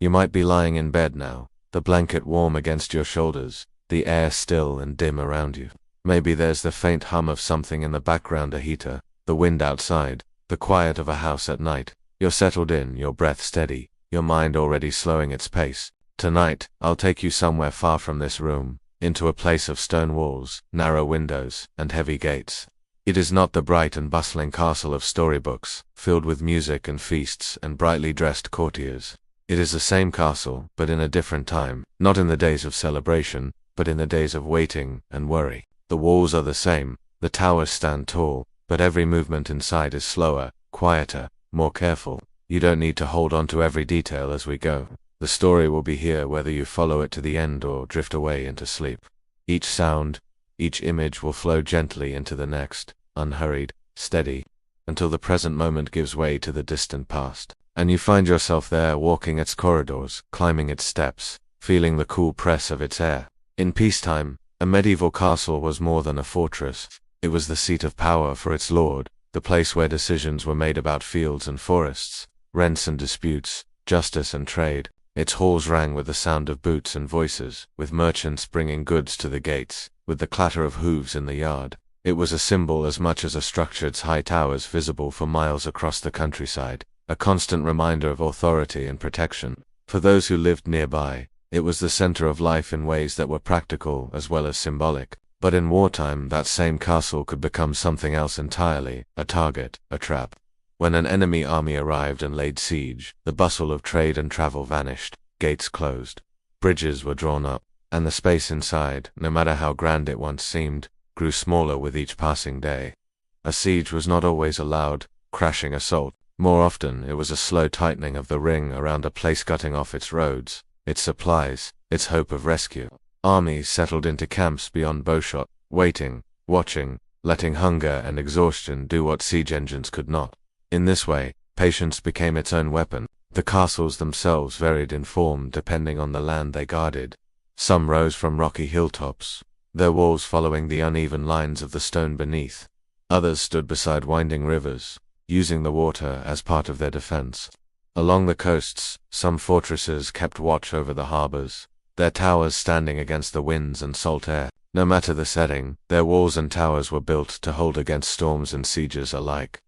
You might be lying in bed now, the blanket warm against your shoulders, the air still and dim around you. Maybe there's the faint hum of something in the background, a heater, the wind outside, the quiet of a house at night. You're settled in, your breath steady, your mind already slowing its pace. Tonight, I'll take you somewhere far from this room, into a place of stone walls, narrow windows, and heavy gates. It is not the bright and bustling castle of storybooks, filled with music and feasts and brightly dressed courtiers. It is the same castle, but in a different time, not in the days of celebration, but in the days of waiting and worry. The walls are the same, the towers stand tall, but every movement inside is slower, quieter, more careful. You don't need to hold on to every detail as we go. The story will be here whether you follow it to the end or drift away into sleep. Each sound, each image will flow gently into the next, unhurried, steady, until the present moment gives way to the distant past, and you find yourself there walking its corridors, climbing its steps, feeling the cool press of its air. In peacetime, a medieval castle was more than a fortress. It was the seat of power for its lord, the place where decisions were made about fields and forests, rents and disputes, justice and trade. Its halls rang with the sound of boots and voices, with merchants bringing goods to the gates, with the clatter of hooves in the yard. It was a symbol as much as a structure's high towers visible for miles across the countryside, a constant reminder of authority and protection. For those who lived nearby, it was the center of life in ways that were practical as well as symbolic. But in wartime, that same castle could become something else entirely, a target, a trap. When an enemy army arrived and laid siege, the bustle of trade and travel vanished, gates closed, bridges were drawn up, and the space inside, no matter how grand it once seemed, grew smaller with each passing day. A siege was not always a loud, crashing assault. More often, it was a slow tightening of the ring around a place, cutting off its roads, its supplies, its hope of rescue. Armies settled into camps beyond bowshot, waiting, watching, letting hunger and exhaustion do what siege engines could not. In this way, patience became its own weapon. The castles themselves varied in form depending on the land they guarded. Some rose from rocky hilltops, their walls following the uneven lines of the stone beneath. Others stood beside winding rivers, using the water as part of their defense. Along the coasts, some fortresses kept watch over the harbors, their towers standing against the winds and salt air. No matter the setting, their walls and towers were built to hold against storms and sieges alike.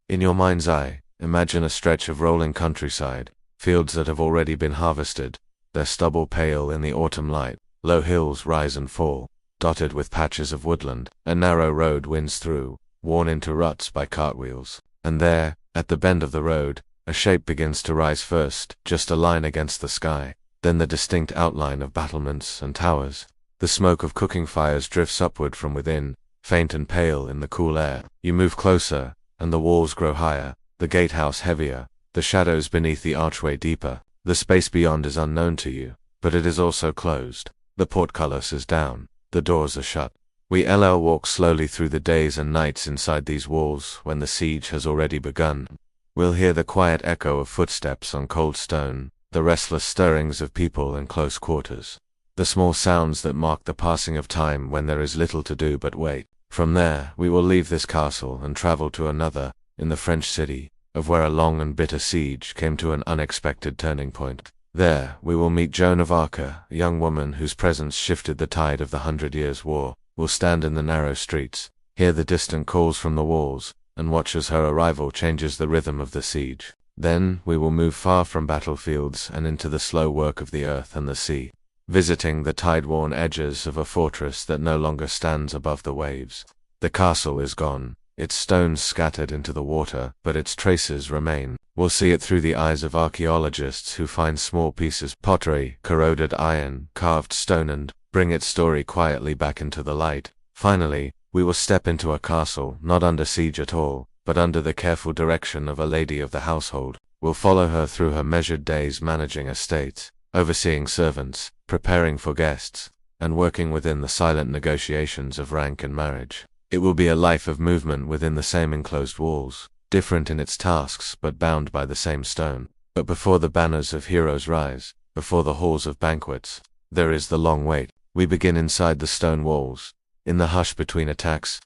In your mind's eye, imagine a stretch of rolling countryside, fields that have already been harvested, their stubble pale in the autumn light. Low hills rise and fall, dotted with patches of woodland. A narrow road winds through, worn into ruts by cartwheels. And there, at the bend of the road, a shape begins to rise first, just a line against the sky, then the distinct outline of battlements and towers. The smoke of cooking fires drifts upward from within, faint and pale in the cool air. You move closer, and the walls grow higher, the gatehouse heavier, the shadows beneath the archway deeper. The space beyond is unknown to you, but it is also closed. The portcullis is down, the doors are shut. We walk slowly through the days and nights inside these walls when the siege has already begun. We'll hear the quiet echo of footsteps on cold stone, the restless stirrings of people in close quarters, the small sounds that mark the passing of time when there is little to do but wait. From there, we will leave this castle and travel to another, in the French city, of where a long and bitter siege came to an unexpected turning point. There, we will meet Joan of Arc, a young woman whose presence shifted the tide of the 100 Years' War. We'll stand in the narrow streets, hear the distant calls from the walls, and watch as her arrival changes the rhythm of the siege. Then, we will move far from battlefields and into the slow work of the earth and the sea, visiting the tide-worn edges of a fortress that no longer stands above the waves. The castle is gone, its stones scattered into the water, but its traces remain. We'll see it through the eyes of archaeologists who find small pieces, pottery, corroded iron, carved stone, and bring its story quietly back into the light. Finally, we will step into a castle, not under siege at all, but under the careful direction of a lady of the household. We'll follow her through her measured days managing estates, overseeing servants, preparing for guests, and working within the silent negotiations of rank and marriage. It will be a life of movement within the same enclosed walls, different in its tasks but bound by the same stone. But before the banners of heroes rise, before the halls of banquets, there is the long wait. We begin inside the stone walls, in the hush between attacks,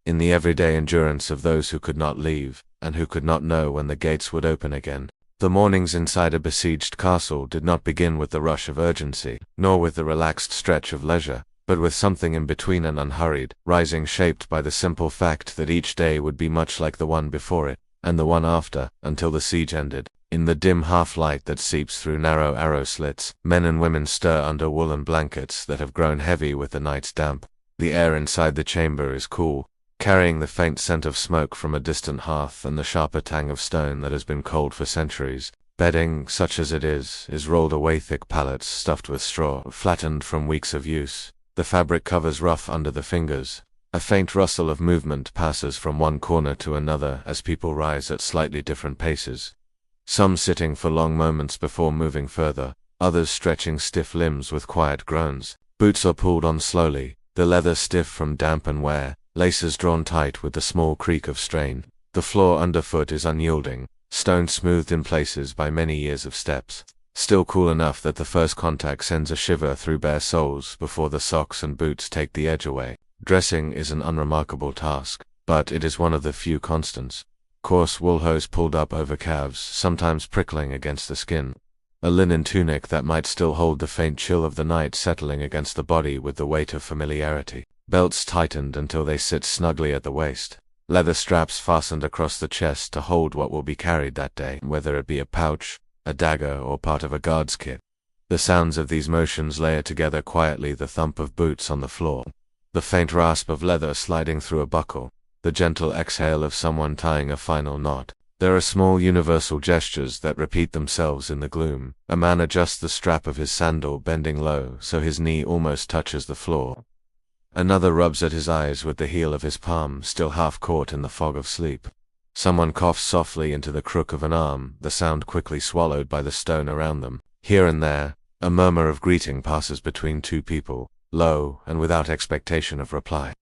in the everyday endurance of those who could not leave, and who could not know when the gates would open again. The mornings inside a besieged castle did not begin with the rush of urgency, nor with the relaxed stretch of leisure, but with something in between and unhurried, rising shaped by the simple fact that each day would be much like the one before it, and the one after, until the siege ended. In the dim half-light that seeps through narrow arrow slits, men and women stir under woolen blankets that have grown heavy with the night's damp. The air inside the chamber is cool, carrying the faint scent of smoke from a distant hearth and the sharper tang of stone that has been cold for centuries. Bedding, such as it is rolled away thick pallets stuffed with straw, flattened from weeks of use. The fabric covers rough under the fingers. A faint rustle of movement passes from one corner to another as people rise at slightly different paces. Some sitting for long moments before moving further, others stretching stiff limbs with quiet groans. Boots are pulled on slowly, the leather stiff from damp and wear, laces drawn tight with the small creak of strain. The floor underfoot is unyielding, stone smoothed in places by many years of steps. Still cool enough that the first contact sends a shiver through bare soles before the socks and boots take the edge away. Dressing is an unremarkable task, but it is one of the few constants. Coarse wool hose pulled up over calves, sometimes prickling against the skin. A linen tunic that might still hold the faint chill of the night settling against the body with the weight of familiarity. Belts tightened until they sit snugly at the waist. Leather straps fastened across the chest to hold what will be carried that day, whether it be a pouch, a dagger, or part of a guard's kit. The sounds of these motions layer together quietly: the thump of boots on the floor, the faint rasp of leather sliding through a buckle, the gentle exhale of someone tying a final knot. There are small universal gestures that repeat themselves in the gloom. A man adjusts the strap of his sandal, bending low so his knee almost touches the floor. Another rubs at his eyes with the heel of his palm, still half caught in the fog of sleep. Someone coughs softly into the crook of an arm, the sound quickly swallowed by the stone around them. Here and there, a murmur of greeting passes between two people, low and without expectation of reply.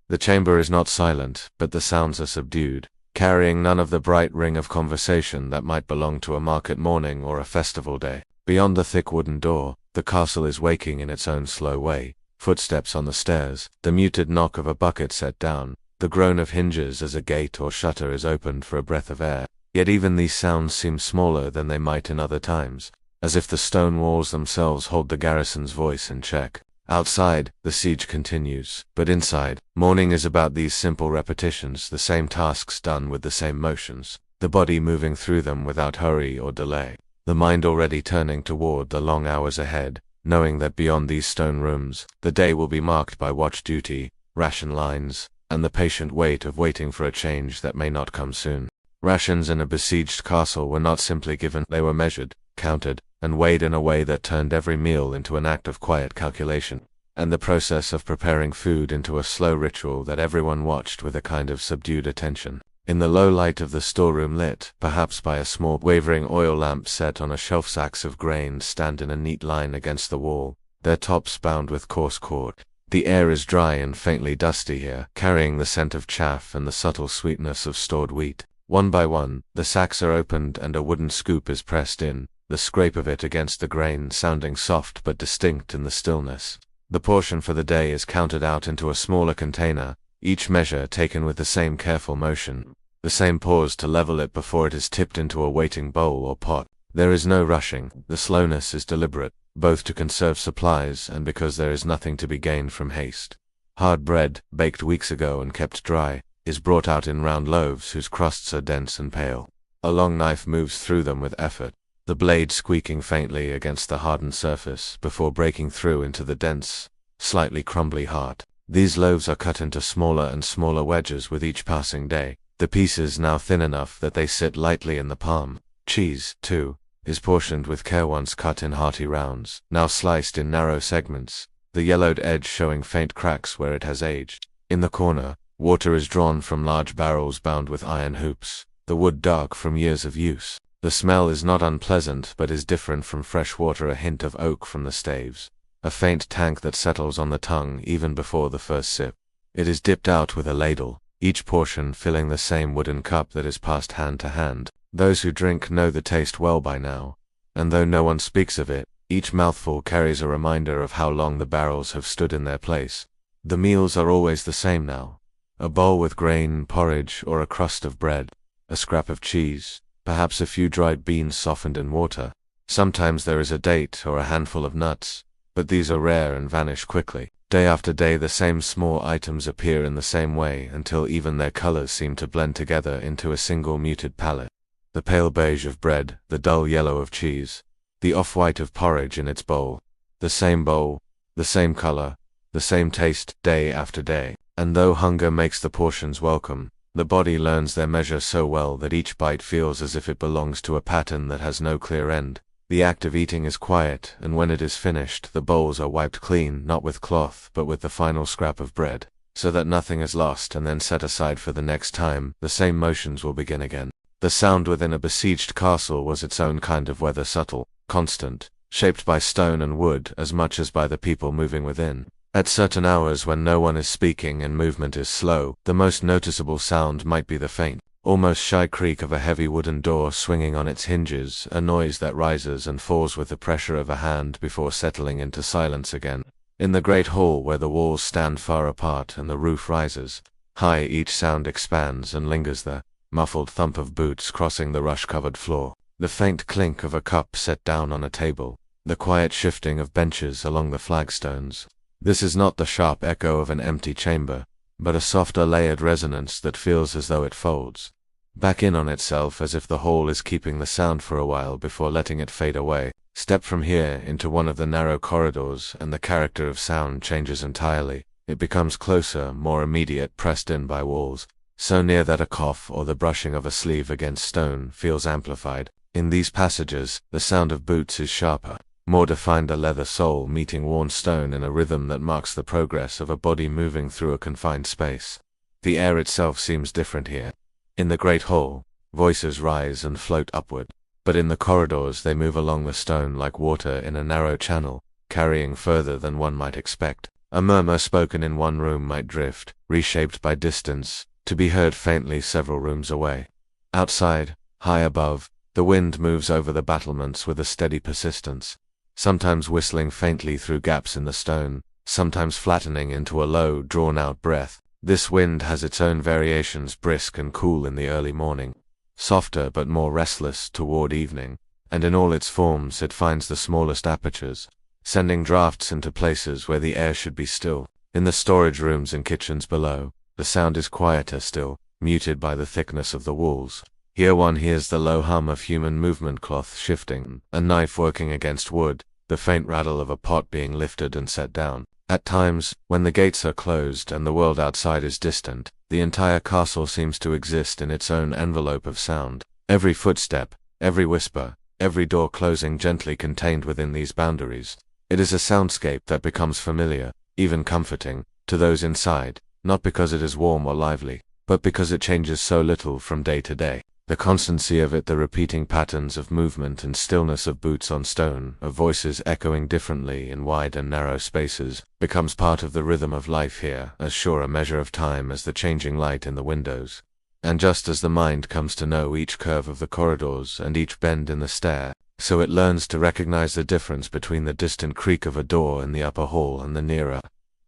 The chamber is not silent, but the sounds are subdued, carrying none of the bright ring of conversation that might belong to a market morning or a festival day. Beyond the thick wooden door, the castle is waking in its own slow way. Footsteps on the stairs, the muted knock of a bucket set down, the groan of hinges as a gate or shutter is opened for a breath of air. Yet even these sounds seem smaller than they might in other times, as if the stone walls themselves hold the garrison's voice in check. Outside, the siege continues, but inside, morning is about these simple repetitions, the same tasks done with the same motions, the body moving through them without hurry or delay, the mind already turning toward the long hours ahead, knowing that beyond these stone rooms, the day will be marked by watch duty, ration lines, and the patient wait of waiting for a change that may not come soon. Rations in a besieged castle were not simply given, they were measured, counted, and weighed in a way that turned every meal into an act of quiet calculation, and the process of preparing food into a slow ritual that everyone watched with a kind of subdued attention. In the low light of the storeroom, lit, perhaps by a small wavering oil lamp set on a shelf, sacks of grain stand in a neat line against the wall, their tops bound with coarse cord. The air is dry and faintly dusty here, carrying the scent of chaff and the subtle sweetness of stored wheat. One by one, the sacks are opened and a wooden scoop is pressed in, the scrape of it against the grain sounding soft but distinct in the stillness. The portion for the day is counted out into a smaller container, each measure taken with the same careful motion, the same pause to level it before it is tipped into a waiting bowl or pot. There is no rushing, the slowness is deliberate, both to conserve supplies and because there is nothing to be gained from haste. Hard bread, baked weeks ago and kept dry, is brought out in round loaves whose crusts are dense and pale. A long knife moves through them with effort, the blade squeaking faintly against the hardened surface before breaking through into the dense, slightly crumbly heart. These loaves are cut into smaller and smaller wedges with each passing day, the pieces now thin enough that they sit lightly in the palm. Cheese, too, is portioned with care, once cut in hearty rounds, now sliced in narrow segments, the yellowed edge showing faint cracks where it has aged. In the corner, water is drawn from large barrels bound with iron hoops, the wood dark from years of use. The smell is not unpleasant but is different from fresh water, a hint of oak from the staves, a faint tank that settles on the tongue even before the first sip. It is dipped out with a ladle, each portion filling the same wooden cup that is passed hand to hand. Those who drink know the taste well by now, and though no one speaks of it, each mouthful carries a reminder of how long the barrels have stood in their place. The meals are always the same now: a bowl with grain, porridge, or a crust of bread, a scrap of cheese, perhaps a few dried beans softened in water. Sometimes there is a date or a handful of nuts, but these are rare and vanish quickly. Day after day the same small items appear in the same way until even their colors seem to blend together into a single muted palette. The pale beige of bread, the dull yellow of cheese, the off-white of porridge in its bowl. The same bowl, the same color, the same taste day after day. And though hunger makes the portions welcome, the body learns their measure so well that each bite feels as if it belongs to a pattern that has no clear end. The act of eating is quiet, and when it is finished, the bowls are wiped clean, not with cloth, but with the final scrap of bread, so that nothing is lost and then set aside for the next time. The same motions will begin again. The sound within a besieged castle was its own kind of weather, subtle, constant, shaped by stone and wood as much as by the people moving within. At certain hours when no one is speaking and movement is slow, the most noticeable sound might be the faint, almost shy creak of a heavy wooden door swinging on its hinges, a noise that rises and falls with the pressure of a hand before settling into silence again. In the great hall where the walls stand far apart and the roof rises high, each sound expands and lingers there. Muffled thump of boots crossing the rush-covered floor, the faint clink of a cup set down on a table, the quiet shifting of benches along the flagstones. This is not the sharp echo of an empty chamber, but a softer layered resonance that feels as though it folds back in on itself, as if the hall is keeping the sound for a while before letting it fade away. Step from here into one of the narrow corridors and the character of sound changes entirely. It becomes closer, more immediate, pressed in by walls, so near that a cough or the brushing of a sleeve against stone feels amplified. In these passages, the sound of boots is sharper, more defined, a leather sole meeting worn stone in a rhythm that marks the progress of a body moving through a confined space. The air itself seems different here. In the great hall, voices rise and float upward, but in the corridors they move along the stone like water in a narrow channel, carrying further than one might expect. A murmur spoken in one room might drift, reshaped by distance, to be heard faintly several rooms away. Outside, high above, the wind moves over the battlements with a steady persistence, sometimes whistling faintly through gaps in the stone, sometimes flattening into a low, drawn-out breath. This wind has its own variations, brisk and cool in the early morning, softer but more restless toward evening, and in all its forms it finds the smallest apertures, sending drafts into places where the air should be still. In the storage rooms and kitchens below, the sound is quieter still, muted by the thickness of the walls. Here one hears the low hum of human movement, cloth shifting, a knife working against wood, the faint rattle of a pot being lifted and set down. At times, when the gates are closed and the world outside is distant, the entire castle seems to exist in its own envelope of sound. Every footstep, every whisper, every door closing gently contained within these boundaries. It is a soundscape that becomes familiar, even comforting, to those inside, not because it is warm or lively, but because it changes so little from day to day. The constancy of it, the repeating patterns of movement and stillness of boots on stone, of voices echoing differently in wide and narrow spaces, becomes part of the rhythm of life here, as sure a measure of time as the changing light in the windows. And just as the mind comes to know each curve of the corridors and each bend in the stair, so it learns to recognize the difference between the distant creak of a door in the upper hall and the nearer,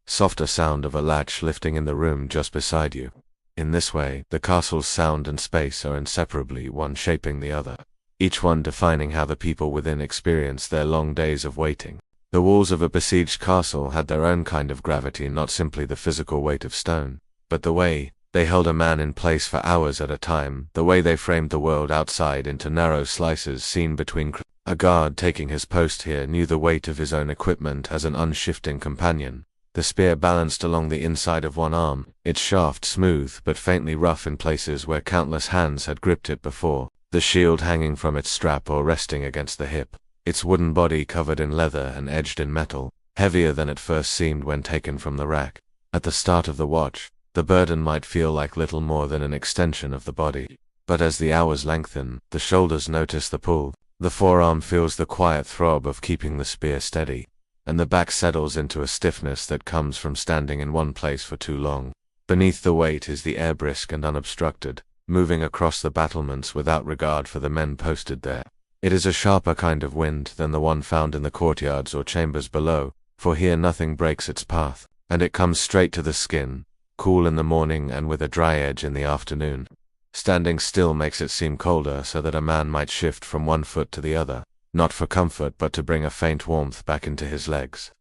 softer sound of a latch lifting in the room just beside you. In this way, the castle's sound and space are inseparably one shaping the other, each one defining how the people within experience their long days of waiting. The walls of a besieged castle had their own kind of gravity, not simply the physical weight of stone, but the way they held a man in place for hours at a time, the way they framed the world outside into narrow slices seen between. A guard taking his post here knew the weight of his own equipment as an unshifting companion. The spear balanced along the inside of one arm, its shaft smooth but faintly rough in places where countless hands had gripped it before, the shield hanging from its strap or resting against the hip, its wooden body covered in leather and edged in metal, heavier than it first seemed when taken from the rack. At the start of the watch, the burden might feel like little more than an extension of the body, but as the hours lengthen, the shoulders notice the pull, the forearm feels the quiet throb of keeping the spear steady, and the back settles into a stiffness that comes from standing in one place for too long. Beneath the weight is the air brisk and unobstructed, moving across the battlements without regard for the men posted there. It is a sharper kind of wind than the one found in the courtyards or chambers below, for here nothing breaks its path, and it comes straight to the skin, cool in the morning and with a dry edge in the afternoon. Standing still makes it seem colder, so that a man might shift from one foot to the other, not for comfort but to bring a faint warmth back into his legs.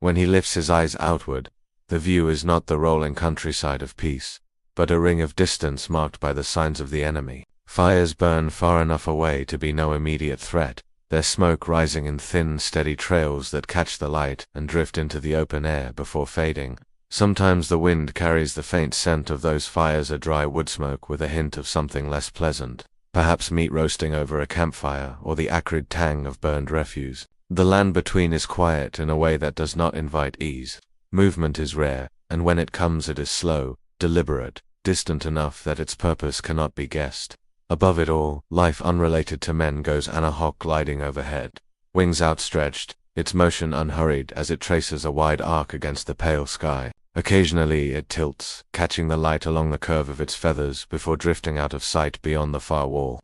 When he lifts his eyes outward, the view is not the rolling countryside of peace, but a ring of distance marked by the signs of the enemy. Fires burn far enough away to be no immediate threat, their smoke rising in thin, steady trails that catch the light and drift into the open air before fading. Sometimes the wind carries the faint scent of those fires, a dry wood smoke with a hint of something less pleasant, perhaps meat roasting over a campfire, or the acrid tang of burned refuse. The land between is quiet in a way that does not invite ease. Movement is rare, and when it comes it is slow, deliberate, distant enough that its purpose cannot be guessed. Above it all, life unrelated to men goes on a hawk gliding overhead, wings outstretched, its motion unhurried as it traces a wide arc against the pale sky. Occasionally it tilts, catching the light along the curve of its feathers before drifting out of sight beyond the far wall.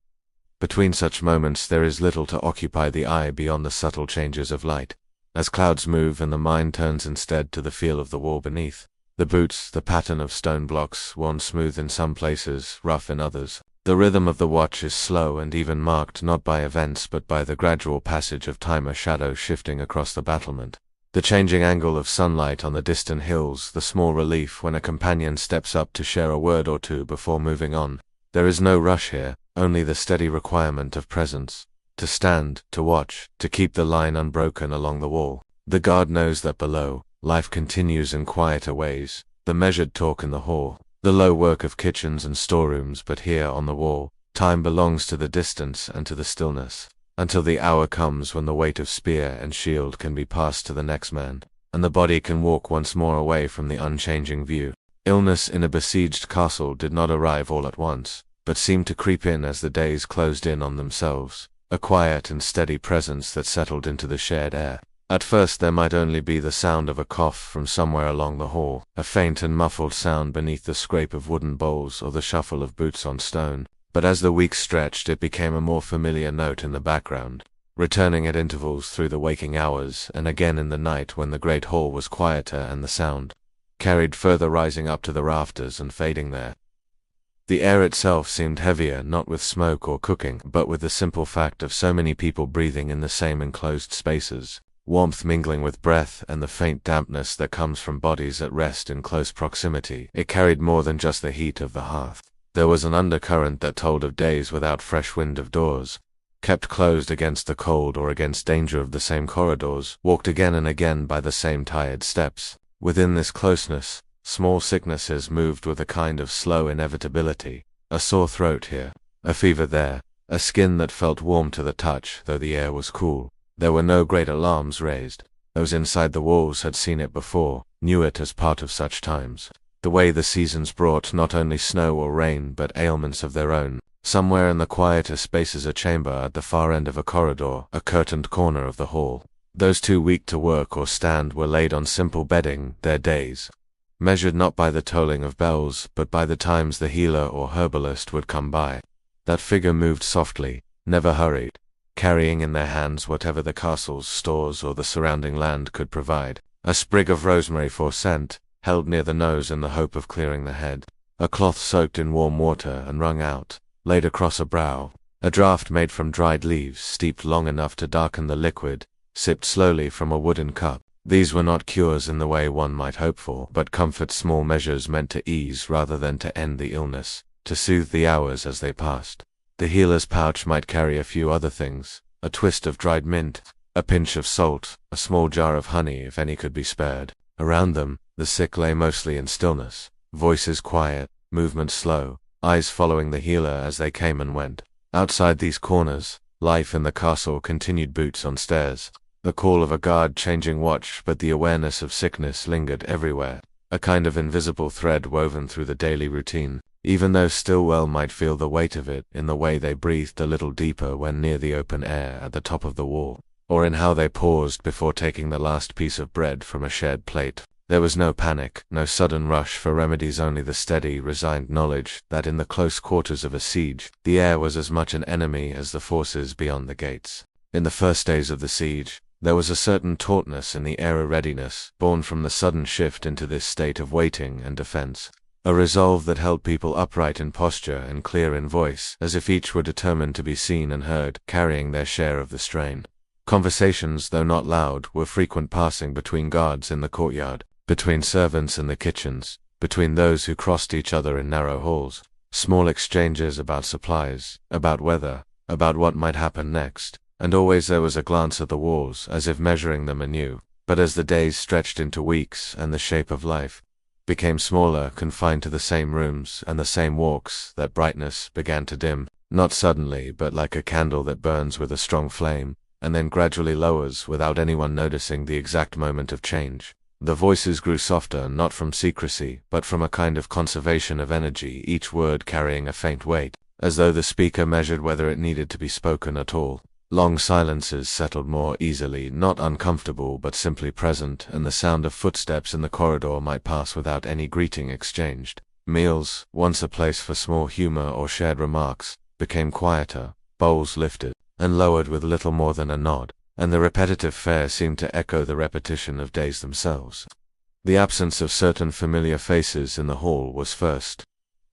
Between such moments there is little to occupy the eye beyond the subtle changes of light. As clouds move and the mind turns instead to the feel of the wall beneath. The boots, the pattern of stone blocks, worn smooth in some places, rough in others. The rhythm of the watch is slow and even, marked not by events but by the gradual passage of time, a shadow shifting across the battlement. The changing angle of sunlight on the distant hills, the small relief when a companion steps up to share a word or two before moving on. There is no rush here, only the steady requirement of presence. To stand, to watch, to keep the line unbroken along the wall. The guard knows that below, life continues in quieter ways, the measured talk in the hall, the low work of kitchens and storerooms, but here on the wall, time belongs to the distance and to the stillness, until the hour comes when the weight of spear and shield can be passed to the next man, and the body can walk once more away from the unchanging view. Illness in a besieged castle did not arrive all at once, but seemed to creep in as the days closed in on themselves, a quiet and steady presence that settled into the shared air. At first there might only be the sound of a cough from somewhere along the hall, a faint and muffled sound beneath the scrape of wooden bowls or the shuffle of boots on stone, but as the weeks stretched it became a more familiar note in the background, returning at intervals through the waking hours and again in the night when the great hall was quieter and the sound carried further, rising up to the rafters and fading there. The air itself seemed heavier, not with smoke or cooking, but with the simple fact of so many people breathing in the same enclosed spaces. Warmth mingling with breath and the faint dampness that comes from bodies at rest in close proximity. It carried more than just the heat of the hearth. There was an undercurrent that told of days without fresh wind, of doors kept closed against the cold or against danger, of the same corridors, walked again and again by the same tired steps. Within this closeness, small sicknesses moved with a kind of slow inevitability, a sore throat here, a fever there, a skin that felt warm to the touch though the air was cool. There were no great alarms raised. Those inside the walls had seen it before, knew it as part of such times. The way the seasons brought not only snow or rain but ailments of their own. Somewhere in the quieter spaces, a chamber at the far end of a corridor, a curtained corner of the hall. Those too weak to work or stand were laid on simple bedding, their days measured not by the tolling of bells but by the times the healer or herbalist would come by. That figure moved softly, never hurried, carrying in their hands whatever the castle's stores or the surrounding land could provide. A sprig of rosemary for scent, held near the nose in the hope of clearing the head. A cloth soaked in warm water and wrung out, laid across a brow. A draught made from dried leaves, steeped long enough to darken the liquid, sipped slowly from a wooden cup. These were not cures in the way one might hope for, but comfort, small measures meant to ease rather than to end the illness, to soothe the hours as they passed. The healer's pouch might carry a few other things, a twist of dried mint, a pinch of salt, a small jar of honey if any could be spared. Around them, the sick lay mostly in stillness, voices quiet, movement slow, eyes following the healer as they came and went. Outside these corners, life in the castle continued, boots on stairs, the call of a guard changing watch, but the awareness of sickness lingered everywhere, a kind of invisible thread woven through the daily routine, even though Stillwell might feel the weight of it in the way they breathed a little deeper when near the open air at the top of the wall, or in how they paused before taking the last piece of bread from a shared plate. There was no panic, no sudden rush for remedies, only the steady, resigned knowledge that in the close quarters of a siege, the air was as much an enemy as the forces beyond the gates. In the first days of the siege, there was a certain tautness in the air, a readiness, born from the sudden shift into this state of waiting and defense. A resolve that held people upright in posture and clear in voice, as if each were determined to be seen and heard, carrying their share of the strain. Conversations, though not loud, were frequent, passing between guards in the courtyard, between servants in the kitchens, between those who crossed each other in narrow halls. Small exchanges about supplies, about weather, about what might happen next, and always there was a glance at the walls, as if measuring them anew. But as the days stretched into weeks, and the shape of life became smaller, confined to the same rooms and the same walks, that brightness began to dim, not suddenly, but like a candle that burns with a strong flame, and then gradually lowers without anyone noticing the exact moment of change. The voices grew softer, not from secrecy, but from a kind of conservation of energy, each word carrying a faint weight, as though the speaker measured whether it needed to be spoken at all. Long silences settled more easily, not uncomfortable but simply present, and the sound of footsteps in the corridor might pass without any greeting exchanged. Meals, once a place for small humor or shared remarks, became quieter, bowls lifted and lowered with little more than a nod, and the repetitive fare seemed to echo the repetition of days themselves. The absence of certain familiar faces in the hall was first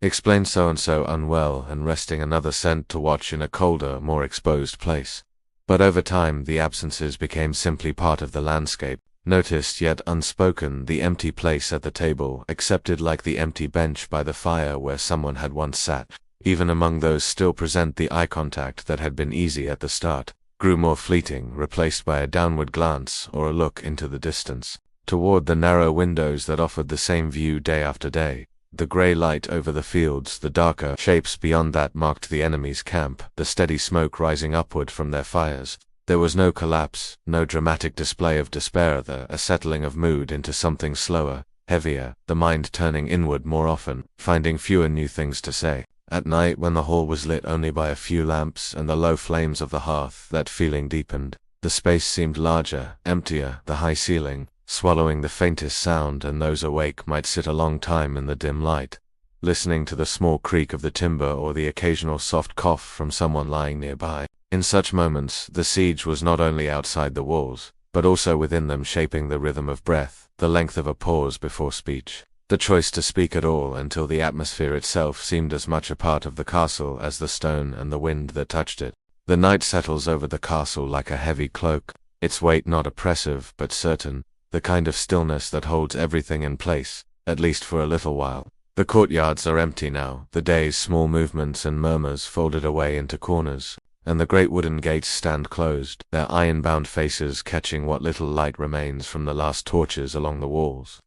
explained so-and-so unwell and resting, another sent to watch in a colder, more exposed place. But over time the absences became simply part of the landscape, noticed yet unspoken, the empty place at the table, accepted like the empty bench by the fire where someone had once sat. Even among those still present, the eye contact that had been easy at the start grew more fleeting, replaced by a downward glance or a look into the distance, toward the narrow windows that offered the same view day after day. The grey light over the fields, the darker shapes beyond that marked the enemy's camp, the steady smoke rising upward from their fires. There was no collapse, no dramatic display of despair there, a settling of mood into something slower, heavier, the mind turning inward more often, finding fewer new things to say. At night, when the hall was lit only by a few lamps and the low flames of the hearth, that feeling deepened. The space seemed larger, emptier, the high ceiling swallowing the faintest sound, and those awake might sit a long time in the dim light, listening to the small creak of the timber or the occasional soft cough from someone lying nearby. In such moments, the siege was not only outside the walls, but also within them, shaping the rhythm of breath, the length of a pause before speech, the choice to speak at all, until the atmosphere itself seemed as much a part of the castle as the stone and the wind that touched it. The night settles over the castle like a heavy cloak, its weight not oppressive but certain, the kind of stillness that holds everything in place, at least for a little while. The courtyards are empty now, the day's small movements and murmurs folded away into corners, and the great wooden gates stand closed, their iron-bound faces catching what little light remains from the last torches along the walls.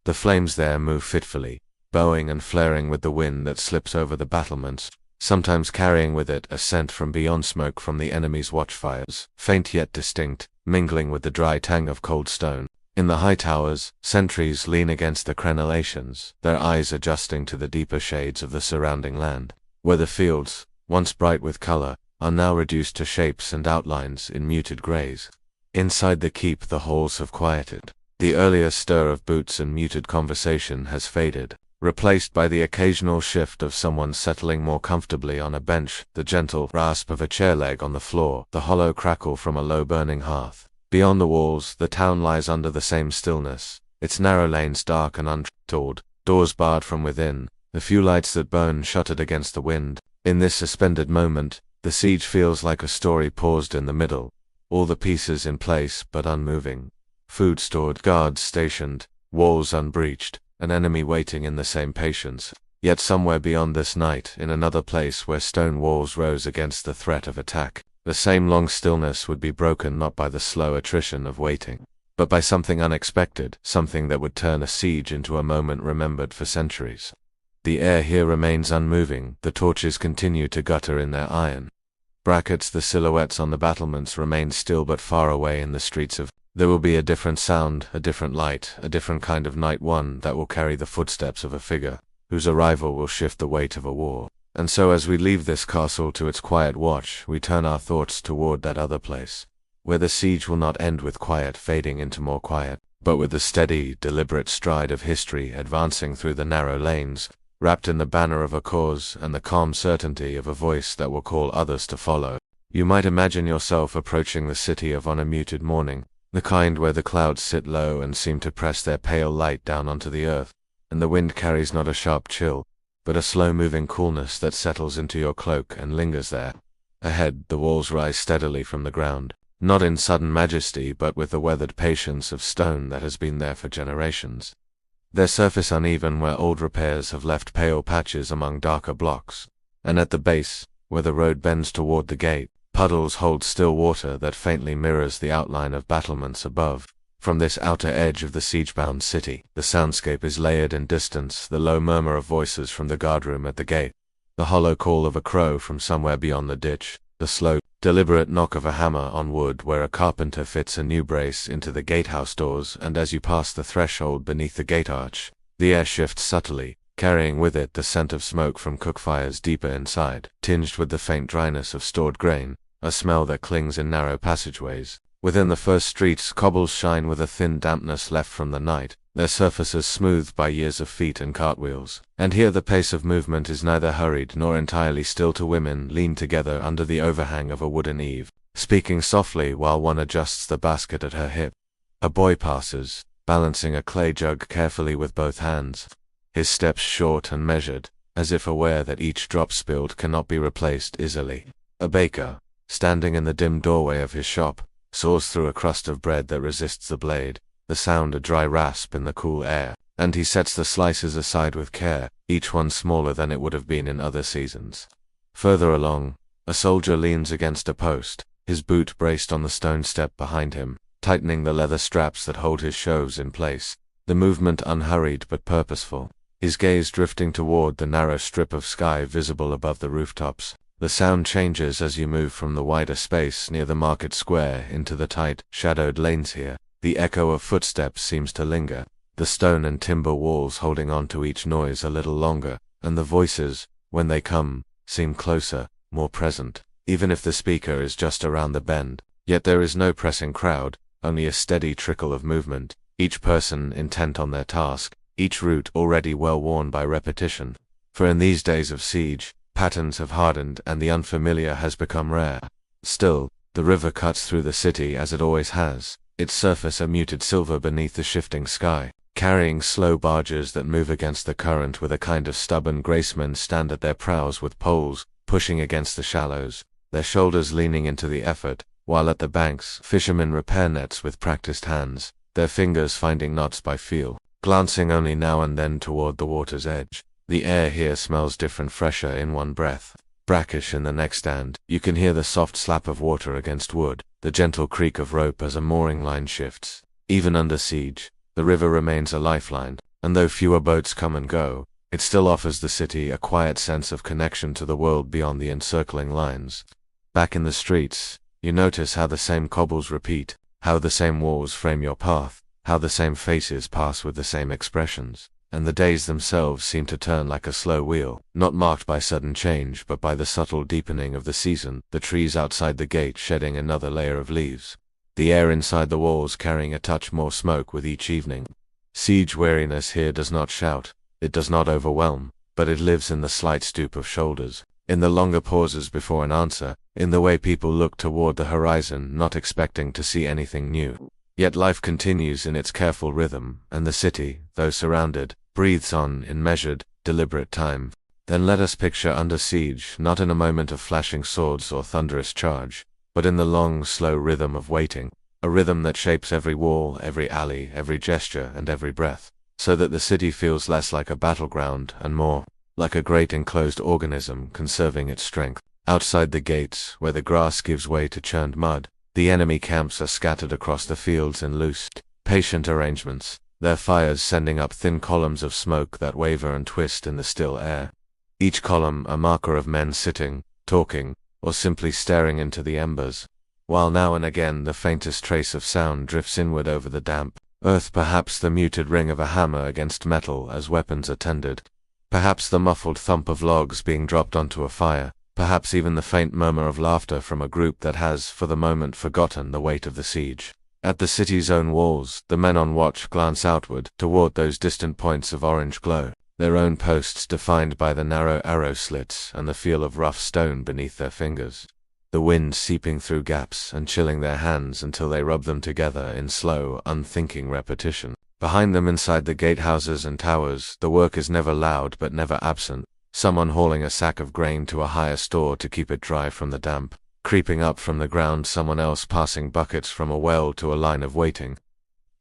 The flames there move fitfully, bowing and flaring with the wind that slips over the battlements, sometimes carrying with it a scent from beyond, smoke from the enemy's watchfires, faint yet distinct, mingling with the dry tang of cold stone. In the high towers, sentries lean against the crenellations, their eyes adjusting to the deeper shades of the surrounding land, where the fields, once bright with color, are now reduced to shapes and outlines in muted grays. Inside the keep the halls have quieted. The earlier stir of boots and muted conversation has faded, replaced by the occasional shift of someone settling more comfortably on a bench, the gentle rasp of a chair leg on the floor, the hollow crackle from a low burning hearth. Beyond the walls, the town lies under the same stillness, its narrow lanes dark and untold, doors barred from within, the few lights that burn shuttered against the wind. In this suspended moment, the siege feels like a story paused in the middle, all the pieces in place but unmoving. Food stored, guards stationed, walls unbreached, an enemy waiting in the same patience. Yet somewhere beyond this night, in another place where stone walls rose against the threat of attack, the same long stillness would be broken not by the slow attrition of waiting, but by something unexpected, something that would turn a siege into a moment remembered for centuries. The air here remains unmoving, the torches continue to gutter in their iron brackets, the silhouettes on the battlements remain still but far away in the streets of. There will be a different sound, a different light, a different kind of night, one that will carry the footsteps of a figure, whose arrival will shift the weight of a war. And so as we leave this castle to its quiet watch, we turn our thoughts toward that other place, where the siege will not end with quiet fading into more quiet, but with the steady, deliberate stride of history advancing through the narrow lanes, wrapped in the banner of a cause and the calm certainty of a voice that will call others to follow. You might imagine yourself approaching the city of on a muted morning, the kind where the clouds sit low and seem to press their pale light down onto the earth. and the wind carries not a sharp chill, but a slow-moving coolness that settles into your cloak and lingers there. Ahead, the walls rise steadily from the ground, not in sudden majesty but with the weathered patience of stone that has been there for generations. Their surface uneven where old repairs have left pale patches among darker blocks, and at the base, where the road bends toward the gate, puddles hold still water that faintly mirrors the outline of battlements above. From this outer edge of the siege-bound city, the soundscape is layered in distance, the low murmur of voices from the guardroom at the gate, the hollow call of a crow from somewhere beyond the ditch, the slow, deliberate knock of a hammer on wood where a carpenter fits a new brace into the gatehouse doors, and as you pass the threshold beneath the gate arch, the air shifts subtly, carrying with it the scent of smoke from cook fires deeper inside, tinged with the faint dryness of stored grain, a smell that clings in narrow passageways. Within the first streets, cobbles shine with a thin dampness left from the night, their surfaces smoothed by years of feet and cartwheels. And here the pace of movement is neither hurried nor entirely still. Two women lean together under the overhang of a wooden eave, speaking softly while one adjusts the basket at her hip. A boy passes, balancing a clay jug carefully with both hands, his steps short and measured, as if aware that each drop spilled cannot be replaced easily. A baker, standing in the dim doorway of his shop, saws through a crust of bread that resists the blade, the sound a dry rasp in the cool air, and he sets the slices aside with care, each one smaller than it would have been in other seasons. Further along, a soldier leans against a post, his boot braced on the stone step behind him, tightening the leather straps that hold his shoes in place, the movement unhurried but purposeful, his gaze drifting toward the narrow strip of sky visible above the rooftops. The sound changes as you move from the wider space near the market square into the tight, shadowed lanes here. The echo of footsteps seems to linger, the stone and timber walls holding on to each noise a little longer, and the voices, when they come, seem closer, more present, even if the speaker is just around the bend. Yet there is no pressing crowd, only a steady trickle of movement, each person intent on their task, each route already well worn by repetition. For in these days of siege, patterns have hardened and the unfamiliar has become rare. Still, the river cuts through the city as it always has, its surface a muted silver beneath the shifting sky, carrying slow barges that move against the current with a kind of stubborn grace. Men stand at their prows with poles, pushing against the shallows, their shoulders leaning into the effort, while at the banks, fishermen repair nets with practiced hands, their fingers finding knots by feel, glancing only now and then toward the water's edge. The air here smells different, fresher in one breath, brackish in the next, and you can hear the soft slap of water against wood, the gentle creak of rope as a mooring line shifts. Even under siege, the river remains a lifeline, and though fewer boats come and go, it still offers the city a quiet sense of connection to the world beyond the encircling lines. Back in the streets, you notice how the same cobbles repeat, how the same walls frame your path, how the same faces pass with the same expressions. And the days themselves seem to turn like a slow wheel, not marked by sudden change but by the subtle deepening of the season, the trees outside the gate shedding another layer of leaves, the air inside the walls carrying a touch more smoke with each evening. Siege weariness here does not shout, it does not overwhelm, but it lives in the slight stoop of shoulders, in the longer pauses before an answer, in the way people look toward the horizon not expecting to see anything new. Yet life continues in its careful rhythm, and the city, though surrounded, breathes on in measured, deliberate time. Then let us picture under siege, not in a moment of flashing swords or thunderous charge, but in the long, slow rhythm of waiting, a rhythm that shapes every wall, every alley, every gesture, and every breath, so that the city feels less like a battleground and more like a great enclosed organism conserving its strength. Outside the gates, where the grass gives way to churned mud, the enemy camps are scattered across the fields in loose, patient arrangements, their fires sending up thin columns of smoke that waver and twist in the still air. Each column a marker of men sitting, talking, or simply staring into the embers, while now and again the faintest trace of sound drifts inward over the damp earth, perhaps the muted ring of a hammer against metal as weapons are tended, perhaps the muffled thump of logs being dropped onto a fire, perhaps even the faint murmur of laughter from a group that has, for the moment, forgotten the weight of the siege. At the city's own walls, the men on watch glance outward, toward those distant points of orange glow, their own posts defined by the narrow arrow slits and the feel of rough stone beneath their fingers, the wind seeping through gaps and chilling their hands until they rub them together in slow, unthinking repetition. Behind them, inside the gatehouses and towers, the work is never loud but never absent. Someone hauling a sack of grain to a higher store to keep it dry from the damp. Creeping up from the ground, someone else passing buckets from a well to a line of waiting.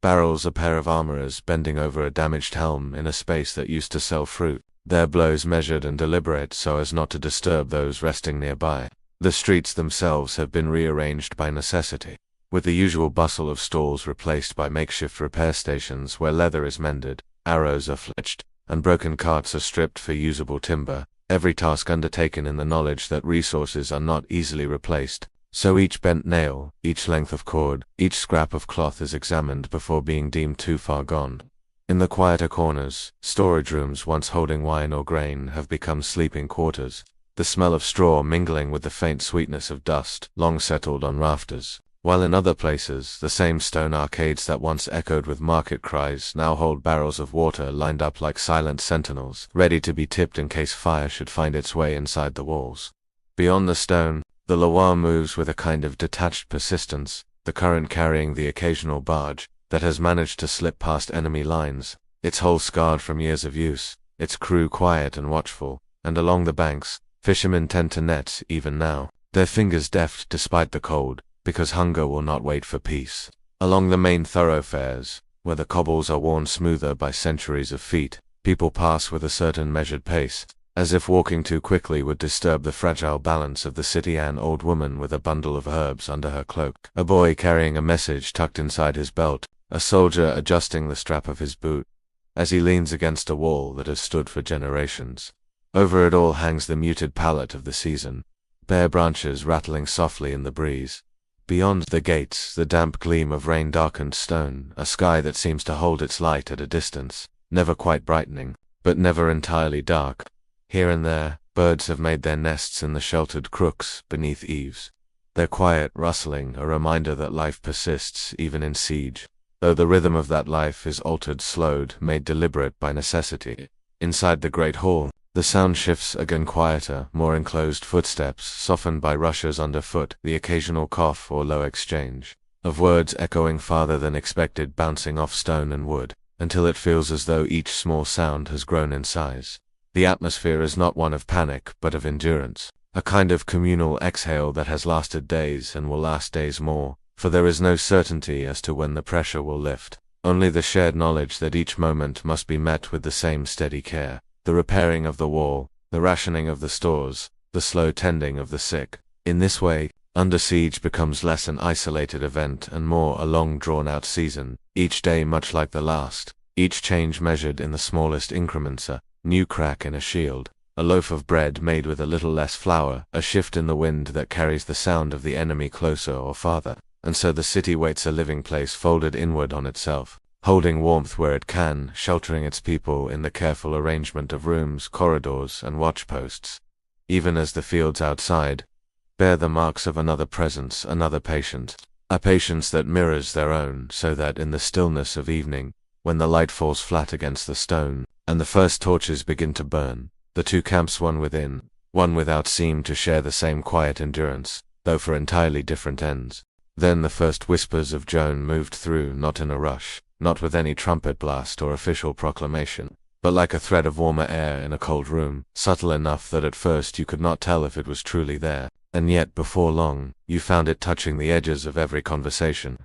Barrels, a pair of armorers bending over a damaged helm in a space that used to sell fruit, their blows measured and deliberate so as not to disturb those resting nearby. The streets themselves have been rearranged by necessity, with the usual bustle of stalls replaced by makeshift repair stations where leather is mended, arrows are fletched, and broken carts are stripped for usable timber, every task undertaken in the knowledge that resources are not easily replaced. So each bent nail, each length of cord, each scrap of cloth is examined before being deemed too far gone. In the quieter corners, storage rooms once holding wine or grain have become sleeping quarters, the smell of straw mingling with the faint sweetness of dust long settled on rafters. While in other places, the same stone arcades that once echoed with market cries now hold barrels of water lined up like silent sentinels, ready to be tipped in case fire should find its way inside the walls. Beyond the stone, the Loire moves with a kind of detached persistence, the current carrying the occasional barge that has managed to slip past enemy lines, its hull scarred from years of use, its crew quiet and watchful, and along the banks, fishermen tend to net even now, their fingers deft despite the cold, because hunger will not wait for peace. Along the main thoroughfares, where the cobbles are worn smoother by centuries of feet, people pass with a certain measured pace, as if walking too quickly would disturb the fragile balance of the city. An old woman with a bundle of herbs under her cloak, a boy carrying a message tucked inside his belt, a soldier adjusting the strap of his boot, as he leans against a wall that has stood for generations. Over it all hangs the muted palette of the season, bare branches rattling softly in the breeze. Beyond the gates, the damp gleam of rain-darkened stone, a sky that seems to hold its light at a distance, never quite brightening, but never entirely dark. Here and there, birds have made their nests in the sheltered crooks beneath eaves, their quiet rustling a reminder that life persists even in siege, though the rhythm of that life is altered, slowed, made deliberate by necessity. Inside the great hall, the sound shifts again, quieter, more enclosed footsteps, softened by rushes underfoot, the occasional cough or low exchange of words echoing farther than expected, bouncing off stone and wood, until it feels as though each small sound has grown in size. The atmosphere is not one of panic, but of endurance, a kind of communal exhale that has lasted days and will last days more, for there is no certainty as to when the pressure will lift, only the shared knowledge that each moment must be met with the same steady care, the repairing of the wall, the rationing of the stores, the slow tending of the sick. In this way, under siege becomes less an isolated event and more a long drawn-out season, each day much like the last, each change measured in the smallest increments, a new crack in a shield, a loaf of bread made with a little less flour, a shift in the wind that carries the sound of the enemy closer or farther, and so the city waits, a living place folded inward on itself, holding warmth where it can, sheltering its people in the careful arrangement of rooms, corridors, and watchposts, even as the fields outside bear the marks of another presence, another patient, a patience that mirrors their own, so that in the stillness of evening, when the light falls flat against the stone, and the first torches begin to burn, the two camps, one within, one without, seem to share the same quiet endurance, though for entirely different ends. Then the first whispers of Joan moved through, not in a rush, not with any trumpet blast or official proclamation, but like a thread of warmer air in a cold room, subtle enough that at first you could not tell if it was truly there, and yet before long, you found it touching the edges of every conversation.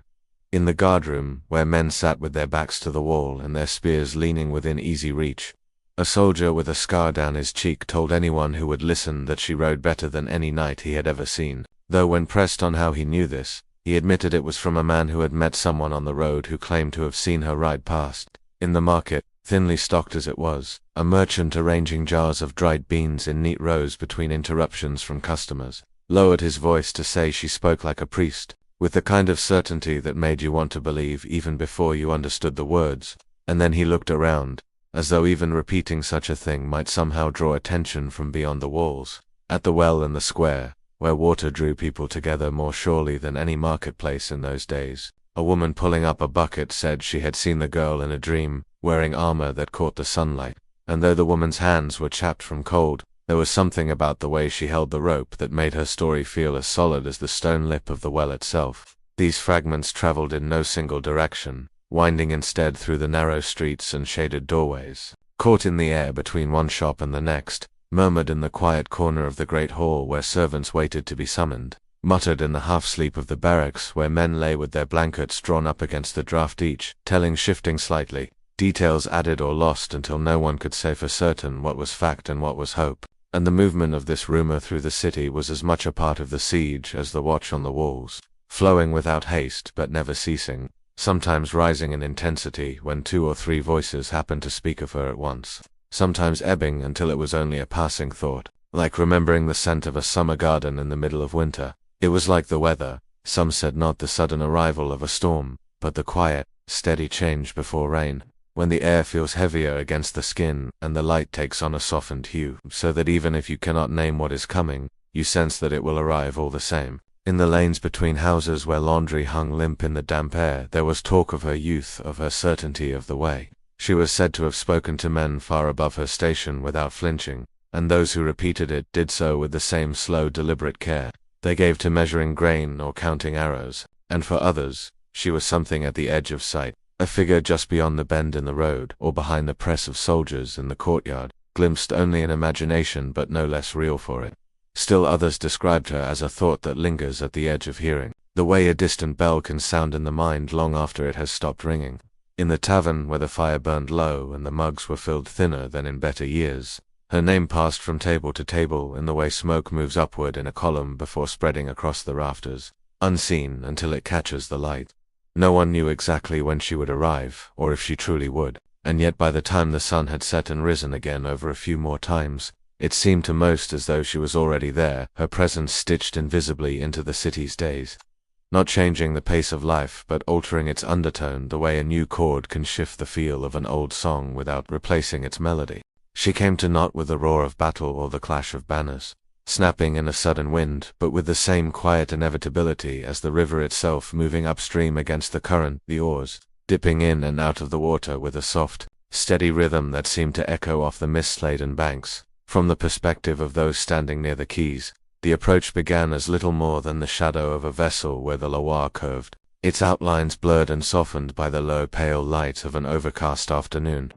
In the guardroom, where men sat with their backs to the wall and their spears leaning within easy reach, a soldier with a scar down his cheek told anyone who would listen that she rode better than any knight he had ever seen, though when pressed on how he knew this, he admitted it was from a man who had met someone on the road who claimed to have seen her ride past. In the market, thinly stocked as it was, a merchant arranging jars of dried beans in neat rows between interruptions from customers, lowered his voice to say she spoke like a priest, with the kind of certainty that made you want to believe even before you understood the words, and then he looked around, as though even repeating such a thing might somehow draw attention from beyond the walls. At the well in the square, where water drew people together more surely than any marketplace in those days, a woman pulling up a bucket said she had seen the girl in a dream, wearing armor that caught the sunlight, and though the woman's hands were chapped from cold, there was something about the way she held the rope that made her story feel as solid as the stone lip of the well itself. These fragments traveled in no single direction, winding instead through the narrow streets and shaded doorways. Caught in the air between one shop and the next, murmured in the quiet corner of the great hall where servants waited to be summoned, muttered in the half-sleep of the barracks where men lay with their blankets drawn up against the draught, each telling shifting slightly, details added or lost until no one could say for certain what was fact and what was hope. And the movement of this rumor through the city was as much a part of the siege as the watch on the walls, flowing without haste but never ceasing, sometimes rising in intensity when 2 or 3 voices happened to speak of her at once, sometimes ebbing until it was only a passing thought, like remembering the scent of a summer garden in the middle of winter. It was like the weather, some said not the sudden arrival of a storm, but the quiet, steady change before rain, when the air feels heavier against the skin and the light takes on a softened hue, so that even if you cannot name what is coming, you sense that it will arrive all the same. In the lanes between houses where laundry hung limp in the damp air, there was talk of her youth, of her certainty of the way. She was said to have spoken to men far above her station without flinching, and those who repeated it did so with the same slow, deliberate care they gave to measuring grain or counting arrows. And for others, she was something at the edge of sight, a figure just beyond the bend in the road, or behind the press of soldiers in the courtyard, glimpsed only in imagination but no less real for it. Still others described her as a thought that lingers at the edge of hearing, the way a distant bell can sound in the mind long after it has stopped ringing. In the tavern where the fire burned low and the mugs were filled thinner than in better years, her name passed from table to table in the way smoke moves upward in a column before spreading across the rafters, unseen until it catches the light. No one knew exactly when she would arrive, or if she truly would, and yet by the time the sun had set and risen again over a few more times, it seemed to most as though she was already there, her presence stitched invisibly into the city's days, not changing the pace of life but altering its undertone the way a new chord can shift the feel of an old song without replacing its melody. She came to naught with the roar of battle or the clash of banners, snapping in a sudden wind, but with the same quiet inevitability as the river itself moving upstream against the current, the oars dipping in and out of the water with a soft, steady rhythm that seemed to echo off the mist-laden banks. From the perspective of those standing near the quays, the approach began as little more than the shadow of a vessel where the Loire curved, its outlines blurred and softened by the low pale light of an overcast afternoon,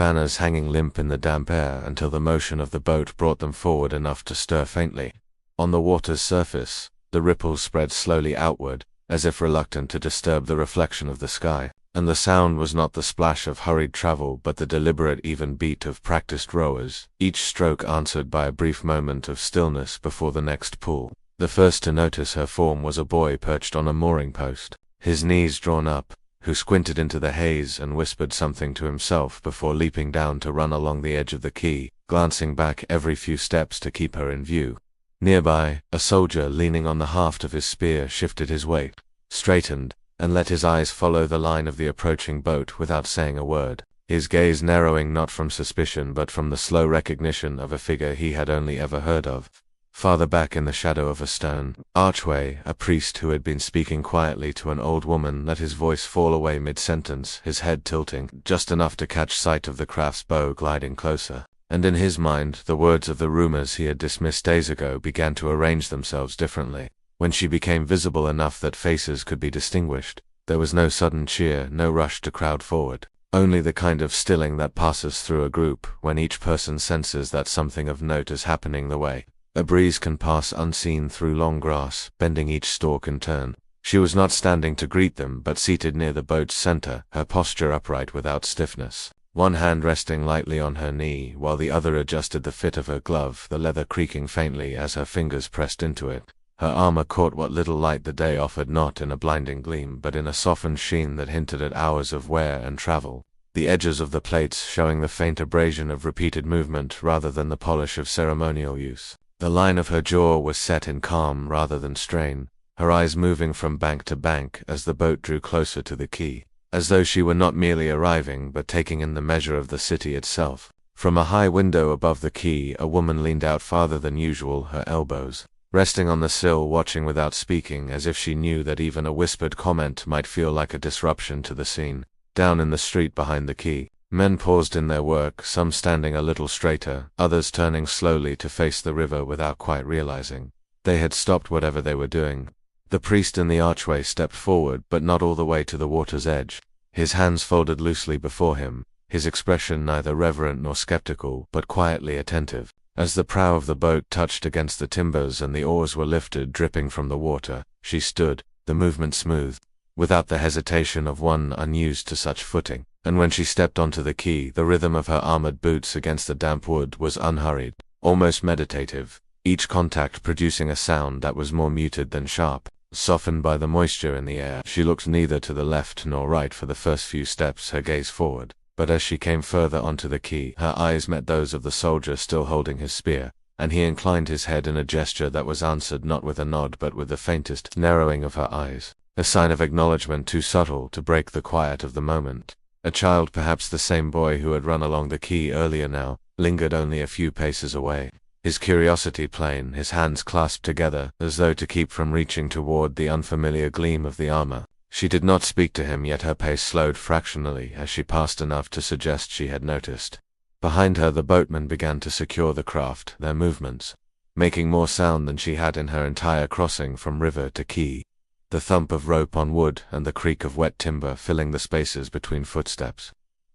banners hanging limp in the damp air until the motion of the boat brought them forward enough to stir faintly. On the water's surface, the ripples spread slowly outward, as if reluctant to disturb the reflection of the sky, and the sound was not the splash of hurried travel but the deliberate even beat of practiced rowers, each stroke answered by a brief moment of stillness before the next pull. The first to notice her form was a boy perched on a mooring post, his knees drawn up, who squinted into the haze and whispered something to himself before leaping down to run along the edge of the quay, glancing back every few steps to keep her in view. Nearby, a soldier leaning on the haft of his spear shifted his weight, straightened, and let his eyes follow the line of the approaching boat without saying a word, his gaze narrowing not from suspicion but from the slow recognition of a figure he had only ever heard of. Farther back in the shadow of a stone archway, a priest who had been speaking quietly to an old woman let his voice fall away mid-sentence, his head tilting, just enough to catch sight of the craft's bow gliding closer. And in his mind, the words of the rumors he had dismissed days ago began to arrange themselves differently. When she became visible enough that faces could be distinguished, there was no sudden cheer, no rush to crowd forward, only the kind of stilling that passes through a group when each person senses that something of note is happening the way a breeze can pass unseen through long grass, bending each stalk in turn. She was not standing to greet them but seated near the boat's center, her posture upright without stiffness, one hand resting lightly on her knee while the other adjusted the fit of her glove, the leather creaking faintly as her fingers pressed into it. Her armor caught what little light the day offered, not in a blinding gleam but in a softened sheen that hinted at hours of wear and travel, the edges of the plates showing the faint abrasion of repeated movement rather than the polish of ceremonial use. The line of her jaw was set in calm rather than strain, her eyes moving from bank to bank as the boat drew closer to the quay, as though she were not merely arriving but taking in the measure of the city itself. From a high window above the quay, a woman leaned out farther than usual, her elbows resting on the sill, watching without speaking, as if she knew that even a whispered comment might feel like a disruption to the scene. Down in the street behind the quay, men paused in their work, some standing a little straighter, others turning slowly to face the river without quite realizing they had stopped whatever they were doing. The priest in the archway stepped forward, but not all the way to the water's edge. his hands folded loosely before him, his expression neither reverent nor skeptical, but quietly attentive. As the prow of the boat touched against the timbers and the oars were lifted dripping from the water, she stood, the movement smooth, without the hesitation of one unused to such footing, and when she stepped onto the quay, the rhythm of her armored boots against the damp wood was unhurried, almost meditative, each contact producing a sound that was more muted than sharp. Softened by the moisture in the air, she looked neither to the left nor right for the first few steps, her gaze forward. But as she came further onto the quay, her eyes met those of the soldier still holding his spear, and he inclined his head in a gesture that was answered not with a nod but with the faintest narrowing of her eyes, a sign of acknowledgement too subtle to break the quiet of the moment. A child, perhaps the same boy who had run along the quay earlier now, lingered only a few paces away, his curiosity plain, his hands clasped together, as though to keep from reaching toward the unfamiliar gleam of the armor. She did not speak to him, yet her pace slowed fractionally as she passed enough to suggest she had noticed. Behind her the boatmen began to secure the craft, their movements making more sound than she had in her entire crossing from river to quay, the thump of rope on wood and the creak of wet timber filling the spaces between footsteps.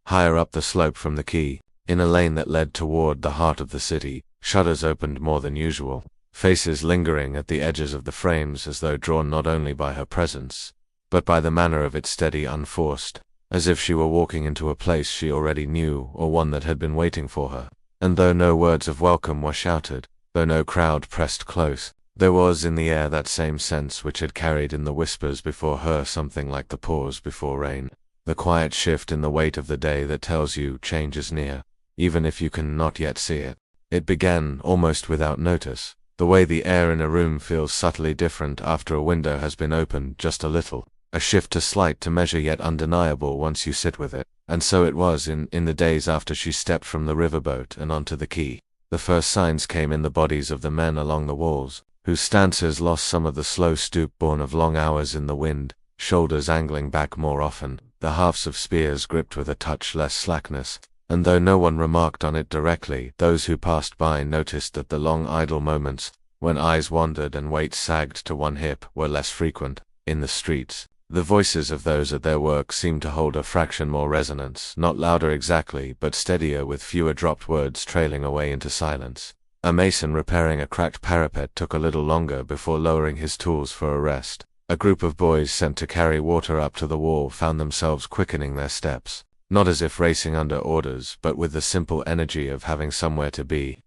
Higher up the slope from the quay, in a lane that led toward the heart of the city, shutters opened more than usual, faces lingering at the edges of the frames as though drawn not only by her presence, but by the manner of it steady, unforced, as if she were walking into a place she already knew or one that had been waiting for her. And though no words of welcome were shouted, though no crowd pressed close, there was in the air that same sense which had carried in the whispers before her something like the pause before rain, the quiet shift in the weight of the day that tells you change is near, even if you can not yet see it. It began, almost without notice, the way the air in a room feels subtly different after a window has been opened just a little, a shift to slight to measure yet undeniable once you sit with it. And so it was in the days after she stepped from the riverboat and onto the quay. The first signs came in the bodies of the men along the walls, whose stances lost some of the slow stoop born of long hours in the wind, shoulders angling back more often, the halves of spears gripped with a touch less slackness. And though no one remarked on it directly, those who passed by noticed that the long idle moments, when eyes wandered and weight sagged to one hip, were less frequent. In the streets, the voices of those at their work seemed to hold a fraction more resonance, not louder exactly, but steadier, with fewer dropped words trailing away into silence. A mason repairing a cracked parapet took a little longer before lowering his tools for a rest. A group of boys sent to carry water up to the wall found themselves quickening their steps, not as if racing under orders, but with the simple energy of having somewhere to be.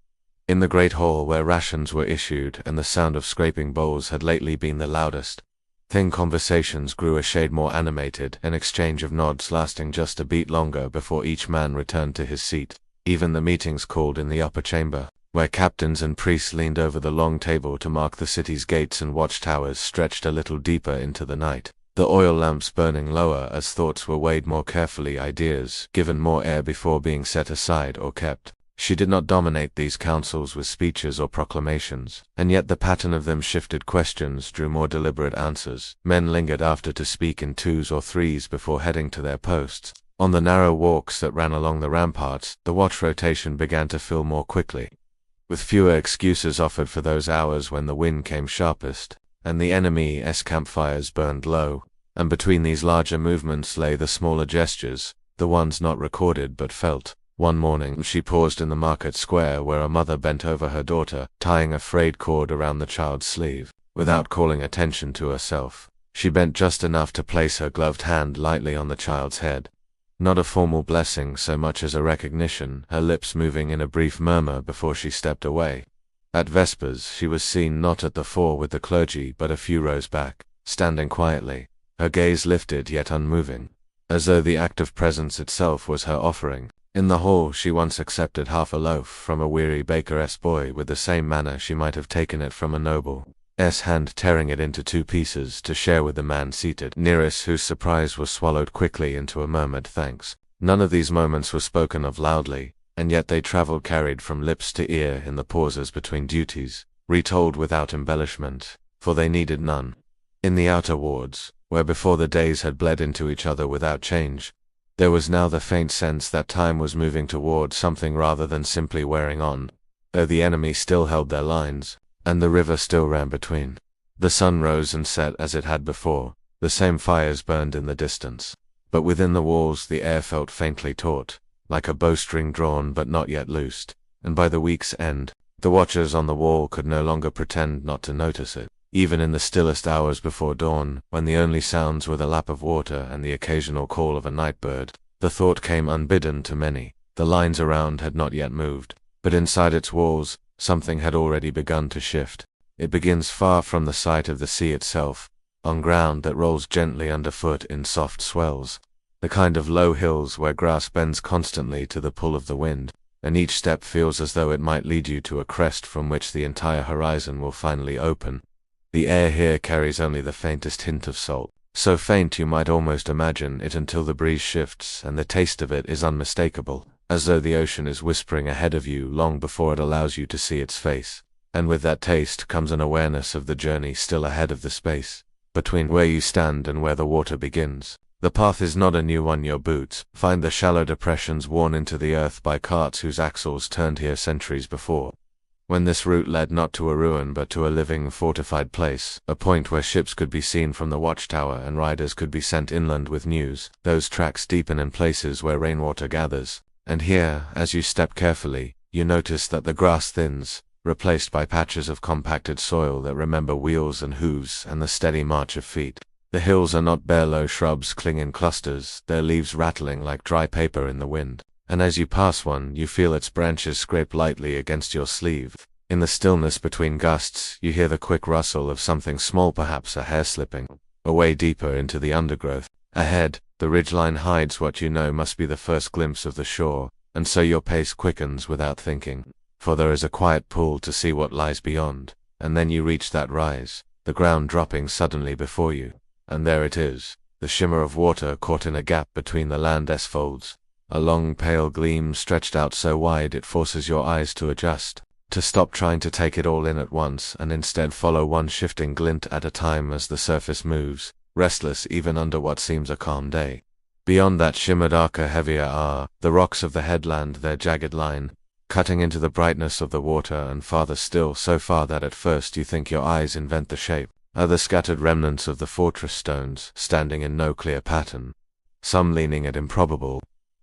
In the great hall where rations were issued and the sound of scraping bowls had lately been the loudest, thin conversations grew a shade more animated, an exchange of nods lasting just a beat longer before each man returned to his seat. Even the meetings called in the upper chamber, where captains and priests leaned over the long table to mark the city's gates and watchtowers, stretched a little deeper into the night, the oil lamps burning lower as thoughts were weighed more carefully, ideas given more air before being set aside or kept. She did not dominate these councils with speeches or proclamations, and yet the pattern of them shifted questions, drew more deliberate answers. Men lingered after to speak in twos or threes before heading to their posts. On the narrow walks that ran along the ramparts, the watch rotation began to fill more quickly, with fewer excuses offered for those hours when the wind came sharpest, and the enemy's campfires burned low. And between these larger movements lay the smaller gestures, the ones not recorded but felt. One morning she paused in the market square where a mother bent over her daughter, tying a frayed cord around the child's sleeve. Without calling attention to herself, she bent just enough to place her gloved hand lightly on the child's head. Not a formal blessing so much as a recognition, her lips moving in a brief murmur before she stepped away. At Vespers she was seen not at the fore with the clergy but a few rows back, standing quietly, her gaze lifted yet unmoving, as though the act of presence itself was her offering. In the hall she once accepted half a loaf from a weary baker's boy with the same manner she might have taken it from a noble's hand, tearing it into two pieces to share with the man seated nearest, whose surprise was swallowed quickly into a murmured thanks. None of these moments were spoken of loudly, and yet they traveled carried from lips to ear in the pauses between duties, retold without embellishment, for they needed none. In the outer wards, where before the days had bled into each other without change, there was now the faint sense that time was moving toward something rather than simply wearing on, though the enemy still held their lines, and the river still ran between. The sun rose and set as it had before, the same fires burned in the distance, but within the walls the air felt faintly taut, like a bowstring drawn but not yet loosed, and by the week's end, the watchers on the wall could no longer pretend not to notice it. Even in the stillest hours before dawn, when the only sounds were the lap of water and the occasional call of a night bird, the thought came unbidden to many. The lines around had not yet moved, but inside its walls, something had already begun to shift. It begins far from the sight of the sea itself, on ground that rolls gently underfoot in soft swells, the kind of low hills where grass bends constantly to the pull of the wind, and each step feels as though it might lead you to a crest from which the entire horizon will finally open. The air here carries only the faintest hint of salt, so faint you might almost imagine it until the breeze shifts, and the taste of it is unmistakable, as though the ocean is whispering ahead of you long before it allows you to see its face. And with that taste comes an awareness of the journey still ahead of the space between where you stand and where the water begins. The path is not a new one. Your boots find the shallow depressions worn into the earth by carts whose axles turned here centuries before, when this route led not to a ruin but to a living, fortified place, a point where ships could be seen from the watchtower and riders could be sent inland with news. Those tracks deepen in places where rainwater gathers, and here, as you step carefully, you notice that the grass thins, replaced by patches of compacted soil that remember wheels and hooves and the steady march of feet. The hills are not bare low shrubs cling in clusters, their leaves rattling like dry paper in the wind, and as you pass one you feel its branches scrape lightly against your sleeve. In the stillness between gusts you hear the quick rustle of something small, perhaps a hair slipping away deeper into the undergrowth. Ahead, the ridgeline hides what you know must be the first glimpse of the shore, and so your pace quickens without thinking, for there is a quiet pull to see what lies beyond, and then you reach that rise, the ground dropping suddenly before you, and there it is, the shimmer of water caught in a gap between the land folds, a long pale gleam stretched out so wide it forces your eyes to adjust, to stop trying to take it all in at once and instead follow one shifting glint at a time as the surface moves, restless even under what seems a calm day. Beyond that shimmer darker, heavier are the rocks of the headland, their jagged line, cutting into the brightness of the water, and farther still, so far that at first you think your eyes invent the shape, are the scattered remnants of the fortress stones, standing in no clear pattern, some leaning at improbable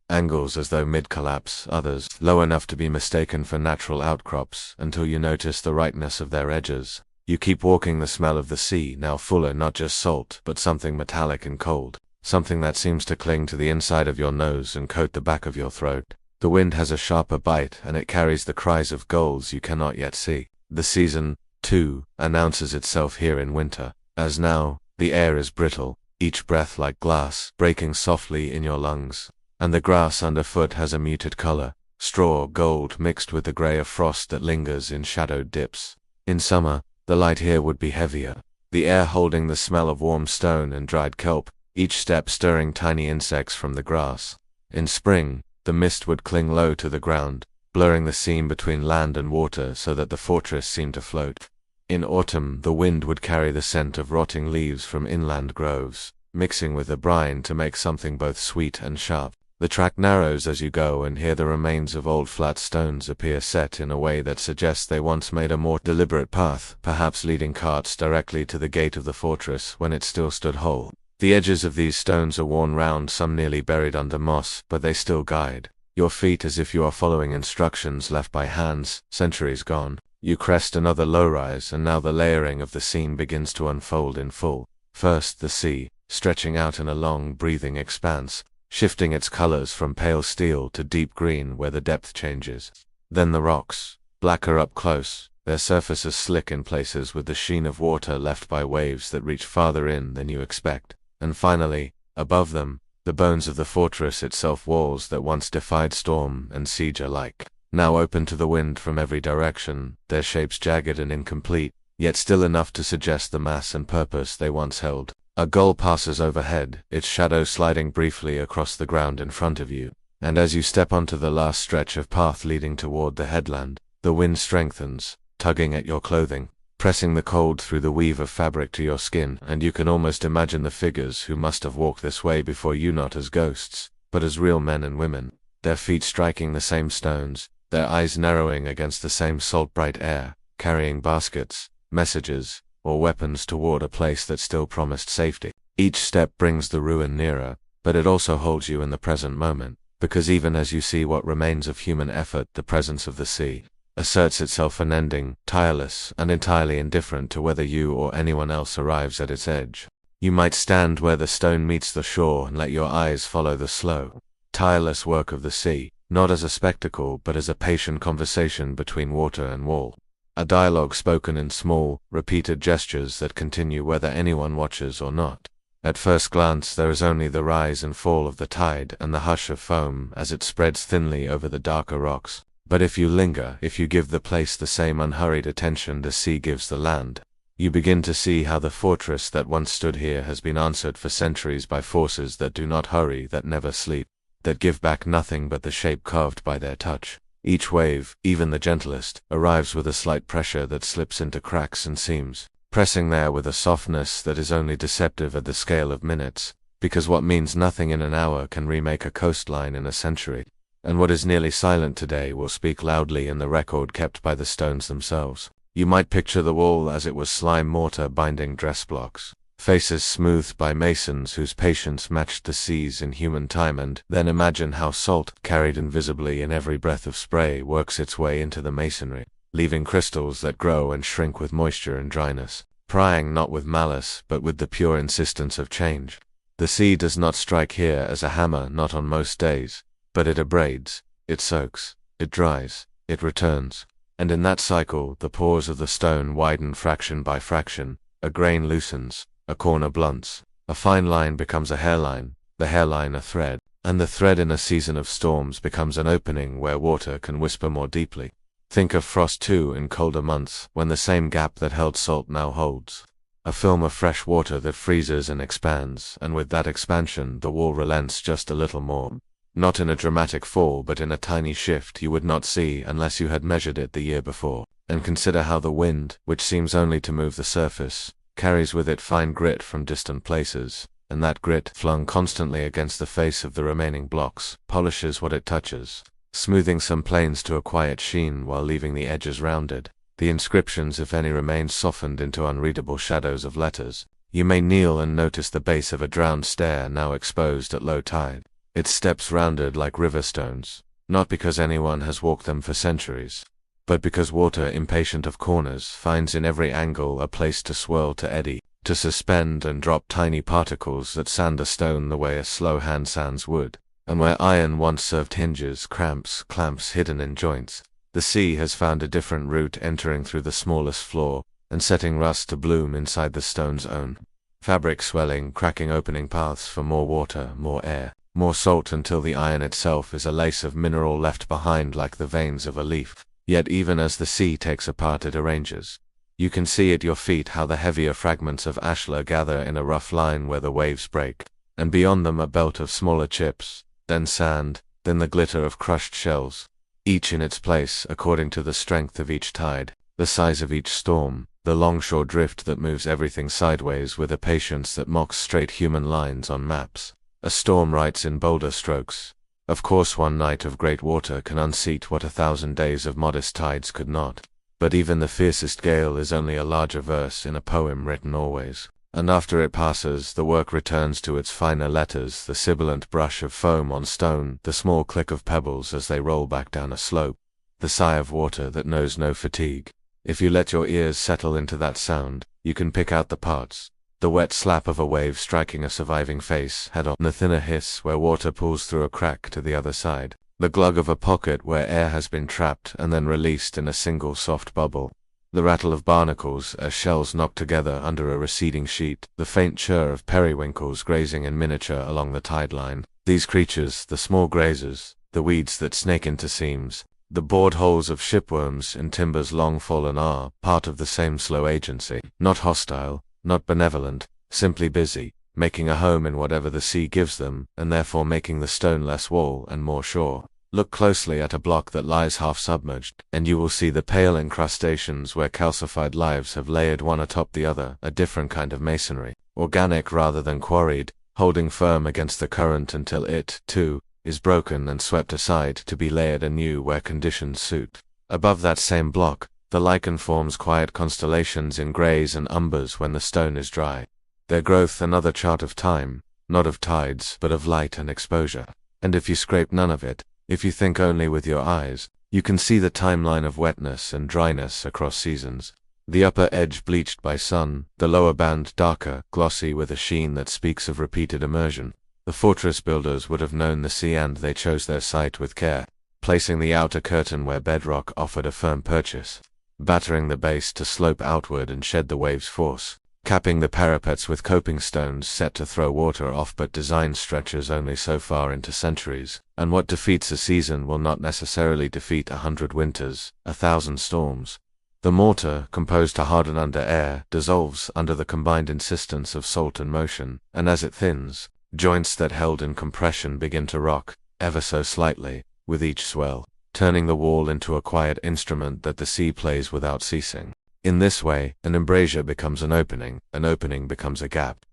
angles as though mid-collapse, others low enough to be mistaken for natural outcrops, until you notice the rightness of their edges. You keep walking, the smell of the sea, now fuller, not just salt, but something metallic and cold, something that seems to cling to the inside of your nose and coat the back of your throat. The wind has a sharper bite, and it carries the cries of gulls you cannot yet see. The season, too, announces itself here in winter, as now, the air is brittle, each breath like glass, breaking softly in your lungs, and the grass underfoot has a muted color, straw gold mixed with the gray of frost that lingers in shadowed dips. In summer, the light here would be heavier, the air holding the smell of warm stone and dried kelp, each step stirring tiny insects from the grass. In spring, the mist would cling low to the ground, blurring the seam between land and water so that the fortress seemed to float. In autumn, the wind would carry the scent of rotting leaves from inland groves, mixing with the brine to make something both sweet and sharp. The track narrows as you go, and here the remains of old flat stones appear set in a way that suggests they once made a more deliberate path, perhaps leading carts directly to the gate of the fortress when it still stood whole. The edges of these stones are worn round, some nearly buried under moss, but they still guide your feet as if you are following instructions left by hands centuries gone. You crest another low-rise, and now the layering of the scene begins to unfold in full. First the sea, stretching out in a long, breathing expanse, shifting its colors from pale steel to deep green where the depth changes. Then the rocks, blacker up close, their surfaces slick in places with the sheen of water left by waves that reach farther in than you expect. And finally, above them, the bones of the fortress itself, walls that once defied storm and siege alike, now open to the wind from every direction, their shapes jagged and incomplete, yet still enough to suggest the mass and purpose they once held. A gull passes overhead, its shadow sliding briefly across the ground in front of you, and as you step onto the last stretch of path leading toward the headland, the wind strengthens, tugging at your clothing, pressing the cold through the weave of fabric to your skin, and you can almost imagine the figures who must have walked this way before you, not as ghosts, but as real men and women, their feet striking the same stones, their eyes narrowing against the same salt-bright air, carrying baskets, messages, or weapons toward a place that still promised safety. Each step brings the ruin nearer, but it also holds you in the present moment, because even as you see what remains of human effort, the presence of the sea asserts itself unending, tireless, and entirely indifferent to whether you or anyone else arrives at its edge. You might stand where the stone meets the shore and let your eyes follow the slow, tireless work of the sea, not as a spectacle but as a patient conversation between water and wall. A dialogue spoken in small, repeated gestures that continue whether anyone watches or not. At first glance there is only the rise and fall of the tide and the hush of foam as it spreads thinly over the darker rocks. But if you linger, if you give the place the same unhurried attention the sea gives the land, you begin to see how the fortress that once stood here has been answered for centuries by forces that do not hurry, that never sleep, that give back nothing but the shape carved by their touch. Each wave, even the gentlest, arrives with a slight pressure that slips into cracks and seams, pressing there with a softness that is only deceptive at the scale of minutes, because what means nothing in an hour can remake a coastline in a century, and what is nearly silent today will speak loudly in the record kept by the stones themselves. You might picture the wall as it was slime mortar binding dress blocks, faces smoothed by masons whose patience matched the seas in human time, and then imagine how salt, carried invisibly in every breath of spray, works its way into the masonry, leaving crystals that grow and shrink with moisture and dryness, prying not with malice but with the pure insistence of change. The sea does not strike here as a hammer, not on most days, but it abrades, it soaks, it dries, it returns, and in that cycle the pores of the stone widen fraction by fraction, a grain loosens, a corner blunts, a fine line becomes a hairline, the hairline a thread, and the thread in a season of storms becomes an opening where water can whisper more deeply. Think of frost too in colder months, when the same gap that held salt now holds a film of fresh water that freezes and expands, and with that expansion the wall relents just a little more. Not in a dramatic fall but in a tiny shift you would not see unless you had measured it the year before. And consider how the wind, which seems only to move the surface, carries with it fine grit from distant places, and that grit, flung constantly against the face of the remaining blocks, polishes what it touches, smoothing some planes to a quiet sheen while leaving the edges rounded, the inscriptions if any remain softened into unreadable shadows of letters. You may kneel and notice the base of a drowned stair now exposed at low tide, its steps rounded like river stones, not because anyone has walked them for centuries, but because water, impatient of corners, finds in every angle a place to swirl, to eddy, to suspend and drop tiny particles that sand a stone the way a slow hand sands wood. And where iron once served hinges, clamps hidden in joints, the sea has found a different route, entering through the smallest flaw and setting rust to bloom inside the stone's own fabric, swelling, cracking, opening paths for more water, more air, more salt, until the iron itself is a lace of mineral left behind like the veins of a leaf. Yet even as the sea takes apart it arranges. You can see at your feet how the heavier fragments of ashlar gather in a rough line where the waves break, and beyond them a belt of smaller chips, then sand, then the glitter of crushed shells, each in its place according to the strength of each tide, the size of each storm, the longshore drift that moves everything sideways with a patience that mocks straight human lines on maps. A storm writes in bolder strokes. Of course one night of great water can unseat what 1,000 days of modest tides could not, but even the fiercest gale is only a larger verse in a poem written always, and after it passes the work returns to its finer letters, the sibilant brush of foam on stone, the small click of pebbles as they roll back down a slope, the sigh of water that knows no fatigue. If you let your ears settle into that sound, you can pick out the parts. The wet slap of a wave striking a surviving face head on, the thinner hiss where water pulls through a crack to the other side, the glug of a pocket where air has been trapped and then released in a single soft bubble, the rattle of barnacles as shells knock together under a receding sheet, the faint chirr of periwinkles grazing in miniature along the tide line. These creatures, the small grazers, the weeds that snake into seams, the bored holes of shipworms in timbers long fallen, are part of the same slow agency, not hostile, not benevolent, simply busy, making a home in whatever the sea gives them, and therefore making the stone less wall and more shore. Look closely at a block that lies half submerged, and you will see the pale incrustations where calcified lives have layered one atop the other, a different kind of masonry, organic rather than quarried, holding firm against the current until it, too, is broken and swept aside to be layered anew where conditions suit. Above that same block, the lichen forms quiet constellations in greys and umbers when the stone is dry. Their growth another chart of time, not of tides, but of light and exposure. And if you scrape none of it, if you think only with your eyes, you can see the timeline of wetness and dryness across seasons. The upper edge bleached by sun, the lower band darker, glossy with a sheen that speaks of repeated immersion. The fortress builders would have known the sea, and they chose their site with care, placing the outer curtain where bedrock offered a firm purchase, battering the base to slope outward and shed the wave's force, capping the parapets with coping stones set to throw water off, but design stretches only so far into centuries, and what defeats a season will not necessarily defeat 100 winters, 1,000 storms. The mortar, composed to harden under air, dissolves under the combined insistence of salt and motion, and as it thins, joints that held in compression begin to rock, ever so slightly, with each swell, turning the wall into a quiet instrument that the sea plays without ceasing. In this way, an embrasure becomes an opening becomes a gap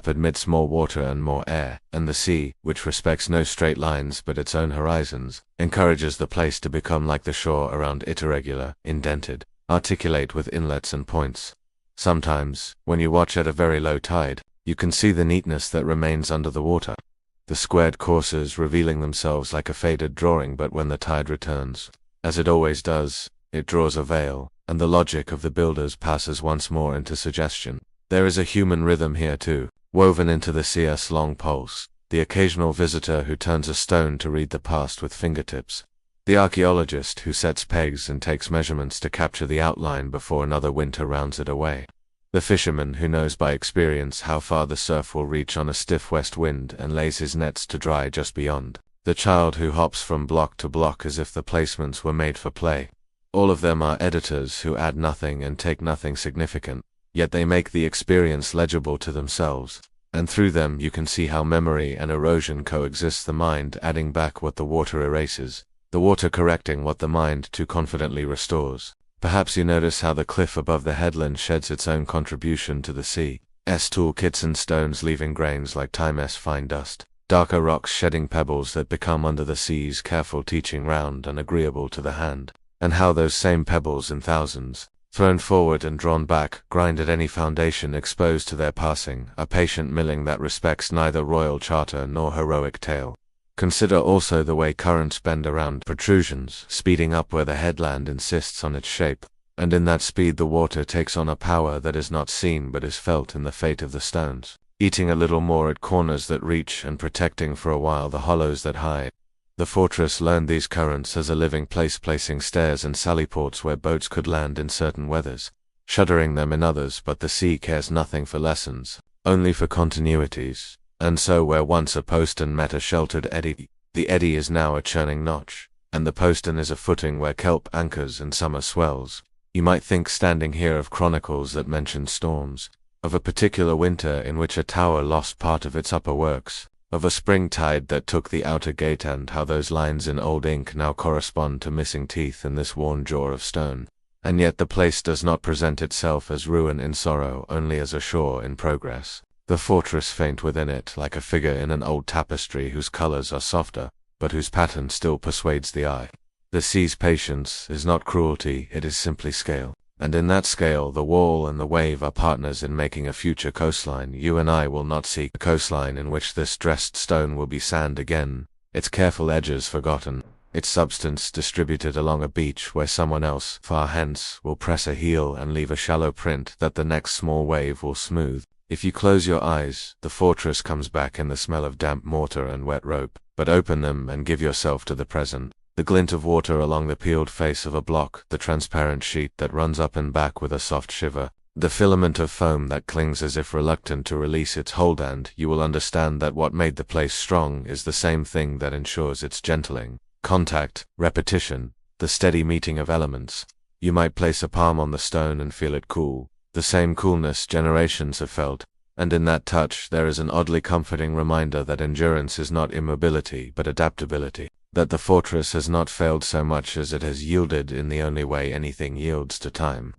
admits more water and more air, and the sea, which respects no straight lines but its own horizons, encourages the place to become like the shore around it, irregular, indented, articulate with inlets and points. Sometimes, when you watch at a very low tide, you can see the neatness that remains under the water, the squared courses revealing themselves like a faded drawing, but when the tide returns, as it always does, it draws a veil, and the logic of the builders passes once more into suggestion. There is a human rhythm here too, woven into the sea's long pulse, the occasional visitor who turns a stone to read the past with fingertips, the archaeologist who sets pegs and takes measurements to capture the outline before another winter rounds it away, the fisherman who knows by experience how far the surf will reach on a stiff west wind and lays his nets to dry just beyond, the child who hops from block to block as if the placements were made for play. All of them are editors who add nothing and take nothing significant, yet they make the experience legible to themselves, and through them you can see how memory and erosion coexist, the mind adding back what the water erases, the water correcting what the mind too confidently restores. Perhaps you notice how the cliff above the headland sheds its own contribution to the sea's toolkits and stones leaving grains like time's fine dust, darker rocks shedding pebbles that become under the sea's careful teaching round and agreeable to the hand, and how those same pebbles in thousands, thrown forward and drawn back, grind at any foundation exposed to their passing, a patient milling that respects neither royal charter nor heroic tale. Consider also the way currents bend around protrusions, speeding up where the headland insists on its shape, and in that speed the water takes on a power that is not seen but is felt in the fate of the stones, eating a little more at corners that reach and protecting for a while the hollows that hide. The fortress learned these currents as a living place, placing stairs and sallyports where boats could land in certain weathers, shuttering them in others, but the sea cares nothing for lessons, only for continuities. And so where once a postern met a sheltered eddy, the eddy is now a churning notch, and the postern is a footing where kelp anchors in summer swells. You might think standing here of chronicles that mention storms, of a particular winter in which a tower lost part of its upper works, of a spring tide that took the outer gate, and how those lines in old ink now correspond to missing teeth in this worn jaw of stone. And yet the place does not present itself as ruin in sorrow, only as a shore in progress. The fortress faint within it, like a figure in an old tapestry whose colors are softer, but whose pattern still persuades the eye. The sea's patience is not cruelty, it is simply scale. And in that scale the wall and the wave are partners in making a future coastline. You and I will not seek a coastline in which this dressed stone will be sand again, its careful edges forgotten, its substance distributed along a beach where someone else, far hence, will press a heel and leave a shallow print that the next small wave will smooth. If you close your eyes, the fortress comes back in the smell of damp mortar and wet rope, but open them and give yourself to the present. The glint of water along the peeled face of a block, the transparent sheet that runs up and back with a soft shiver, the filament of foam that clings as if reluctant to release its hold, and you will understand that what made the place strong is the same thing that ensures its gentling. Contact, repetition, the steady meeting of elements. You might place a palm on the stone and feel it cool, the same coolness generations have felt, and in that touch there is an oddly comforting reminder that endurance is not immobility but adaptability, that the fortress has not failed so much as it has yielded in the only way anything yields to time.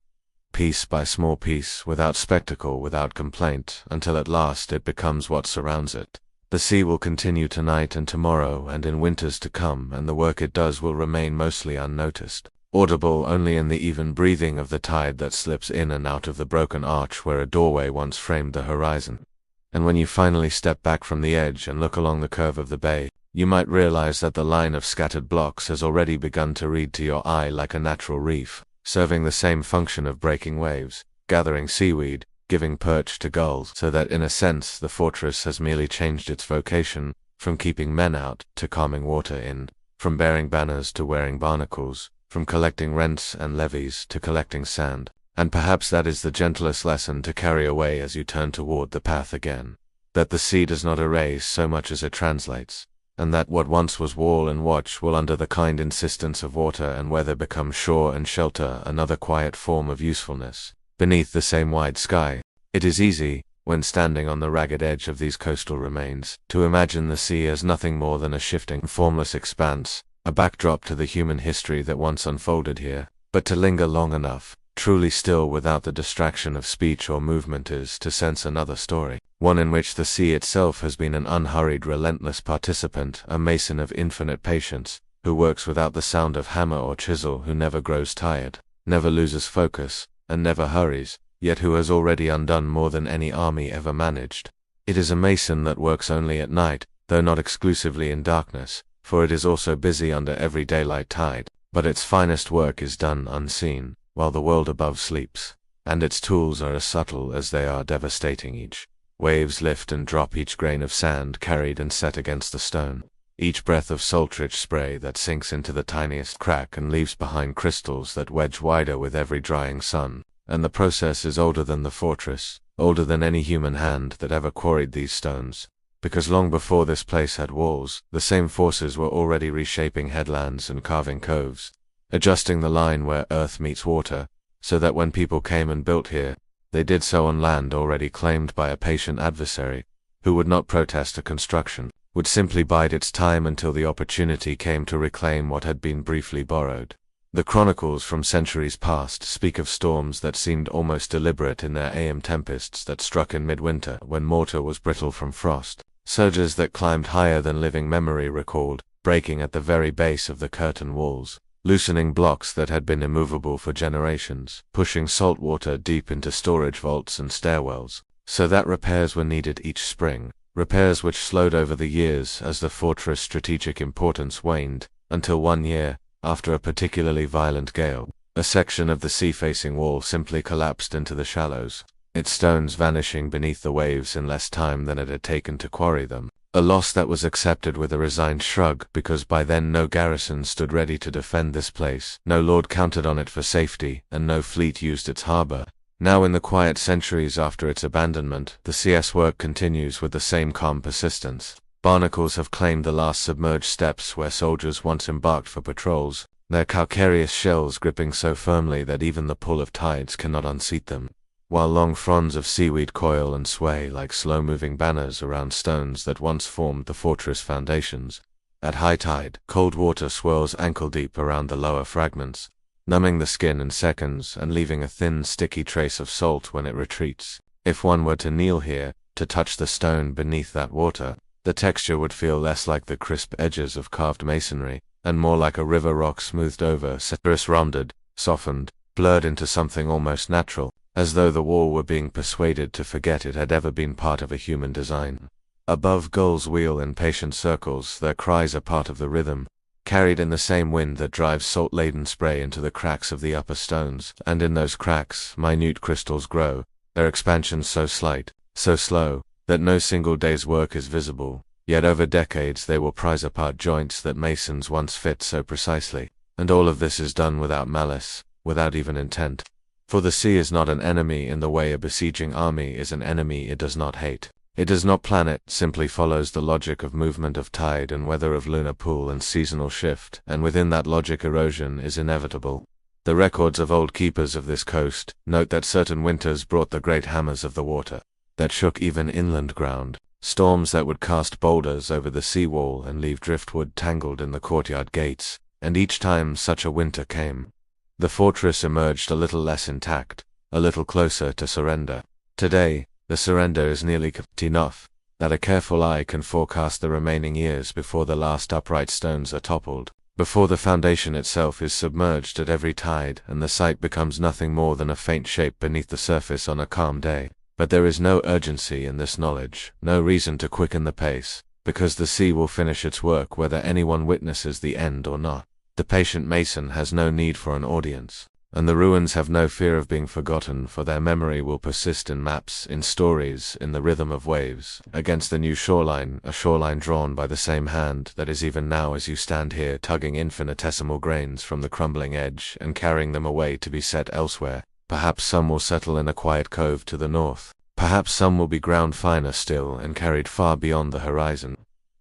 Piece by small piece, without spectacle, without complaint, until at last it becomes what surrounds it. The sea will continue tonight and tomorrow and in winters to come, and the work it does will remain mostly unnoticed, audible only in the even breathing of the tide that slips in and out of the broken arch where a doorway once framed the horizon. and when you finally step back from the edge and look along the curve of the bay, you might realize that the line of scattered blocks has already begun to read to your eye like a natural reef, serving the same function of breaking waves, gathering seaweed, giving perch to gulls, so that in a sense the fortress has merely changed its vocation, from keeping men out to calming water in, from bearing banners to wearing barnacles, from collecting rents and levies to collecting sand. And perhaps that is the gentlest lesson to carry away as you turn toward the path again. That the sea does not erase so much as it translates, and that what once was wall and watch will under the kind insistence of water and weather become shore and shelter, another quiet form of usefulness, beneath the same wide sky. It is easy, when standing on the ragged edge of these coastal remains, to imagine the sea as nothing more than a shifting, formless expanse, a backdrop to the human history that once unfolded here, but to linger long enough, truly still without the distraction of speech or movement, is to sense another story, one in which the sea itself has been an unhurried, relentless participant, a mason of infinite patience, who works without the sound of hammer or chisel, who never grows tired, never loses focus, and never hurries, yet who has already undone more than any army ever managed. It is a mason that works only at night, though not exclusively in darkness, for it is also busy under every daylight tide, but its finest work is done unseen, while the world above sleeps, and its tools are as subtle as they are devastating. Each waves lift and drop each grain of sand carried and set against the stone, each breath of salt-rich spray that sinks into the tiniest crack and leaves behind crystals that wedge wider with every drying sun. And the process is older than the fortress, older than any human hand that ever quarried these stones, because long before this place had walls, the same forces were already reshaping headlands and carving coves, adjusting the line where earth meets water, so that when people came and built here, they did so on land already claimed by a patient adversary, who would not protest a construction, would simply bide its time until the opportunity came to reclaim what had been briefly borrowed. The chronicles from centuries past speak of storms that seemed almost deliberate in their tempests that struck in midwinter when mortar was brittle from frost, surges that climbed higher than living memory recalled, breaking at the very base of the curtain walls, loosening blocks that had been immovable for generations, pushing salt water deep into storage vaults and stairwells, so that repairs were needed each spring, repairs which slowed over the years as the fortress' strategic importance waned, until one year, after a particularly violent gale, a section of the sea-facing wall simply collapsed into the shallows, its stones vanishing beneath the waves in less time than it had taken to quarry them, a loss that was accepted with a resigned shrug, because by then no garrison stood ready to defend this place, no lord counted on it for safety, and no fleet used its harbor. Now in the quiet centuries after its abandonment, the CS work continues with the same calm persistence. Barnacles have claimed the last submerged steps where soldiers once embarked for patrols, their calcareous shells gripping so firmly that even the pull of tides cannot unseat them, while long fronds of seaweed coil and sway like slow-moving banners around stones that once formed the fortress foundations. At high tide, cold water swirls ankle-deep around the lower fragments, numbing the skin in seconds and leaving a thin, sticky trace of salt when it retreats. If one were to kneel here, to touch the stone beneath that water, the texture would feel less like the crisp edges of carved masonry, and more like a river rock smoothed over, rounded, softened, blurred into something almost natural, as though the wall were being persuaded to forget it had ever been part of a human design. Above, gulls wheel in patient circles, their cries are part of the rhythm, carried in the same wind that drives salt-laden spray into the cracks of the upper stones, and in those cracks, minute crystals grow, their expansion so slight, so slow, that no single day's work is visible, yet over decades they will prise apart joints that masons once fit so precisely, and all of this is done without malice, without even intent. For the sea is not an enemy in the way a besieging army is an enemy it does not hate. It does not plan it, simply follows the logic of movement of tide and weather of lunar pool and seasonal shift, and within that logic erosion is inevitable. The records of old keepers of this coast note that certain winters brought the great hammers of the water, that shook even inland ground, storms that would cast boulders over the seawall and leave driftwood tangled in the courtyard gates, and each time such a winter came, the fortress emerged a little less intact, a little closer to surrender. Today, the surrender is nearly enough that a careful eye can forecast the remaining years before the last upright stones are toppled, before the foundation itself is submerged at every tide and the site becomes nothing more than a faint shape beneath the surface on a calm day. But there is no urgency in this knowledge, no reason to quicken the pace, because the sea will finish its work whether anyone witnesses the end or not. The patient mason has no need for an audience, and the ruins have no fear of being forgotten, for their memory will persist in maps, in stories, in the rhythm of waves, against the new shoreline, a shoreline drawn by the same hand that is even now as you stand here tugging infinitesimal grains from the crumbling edge and carrying them away to be set elsewhere. Perhaps some will settle in a quiet cove to the north. Perhaps some will be ground finer still and carried far beyond the horizon,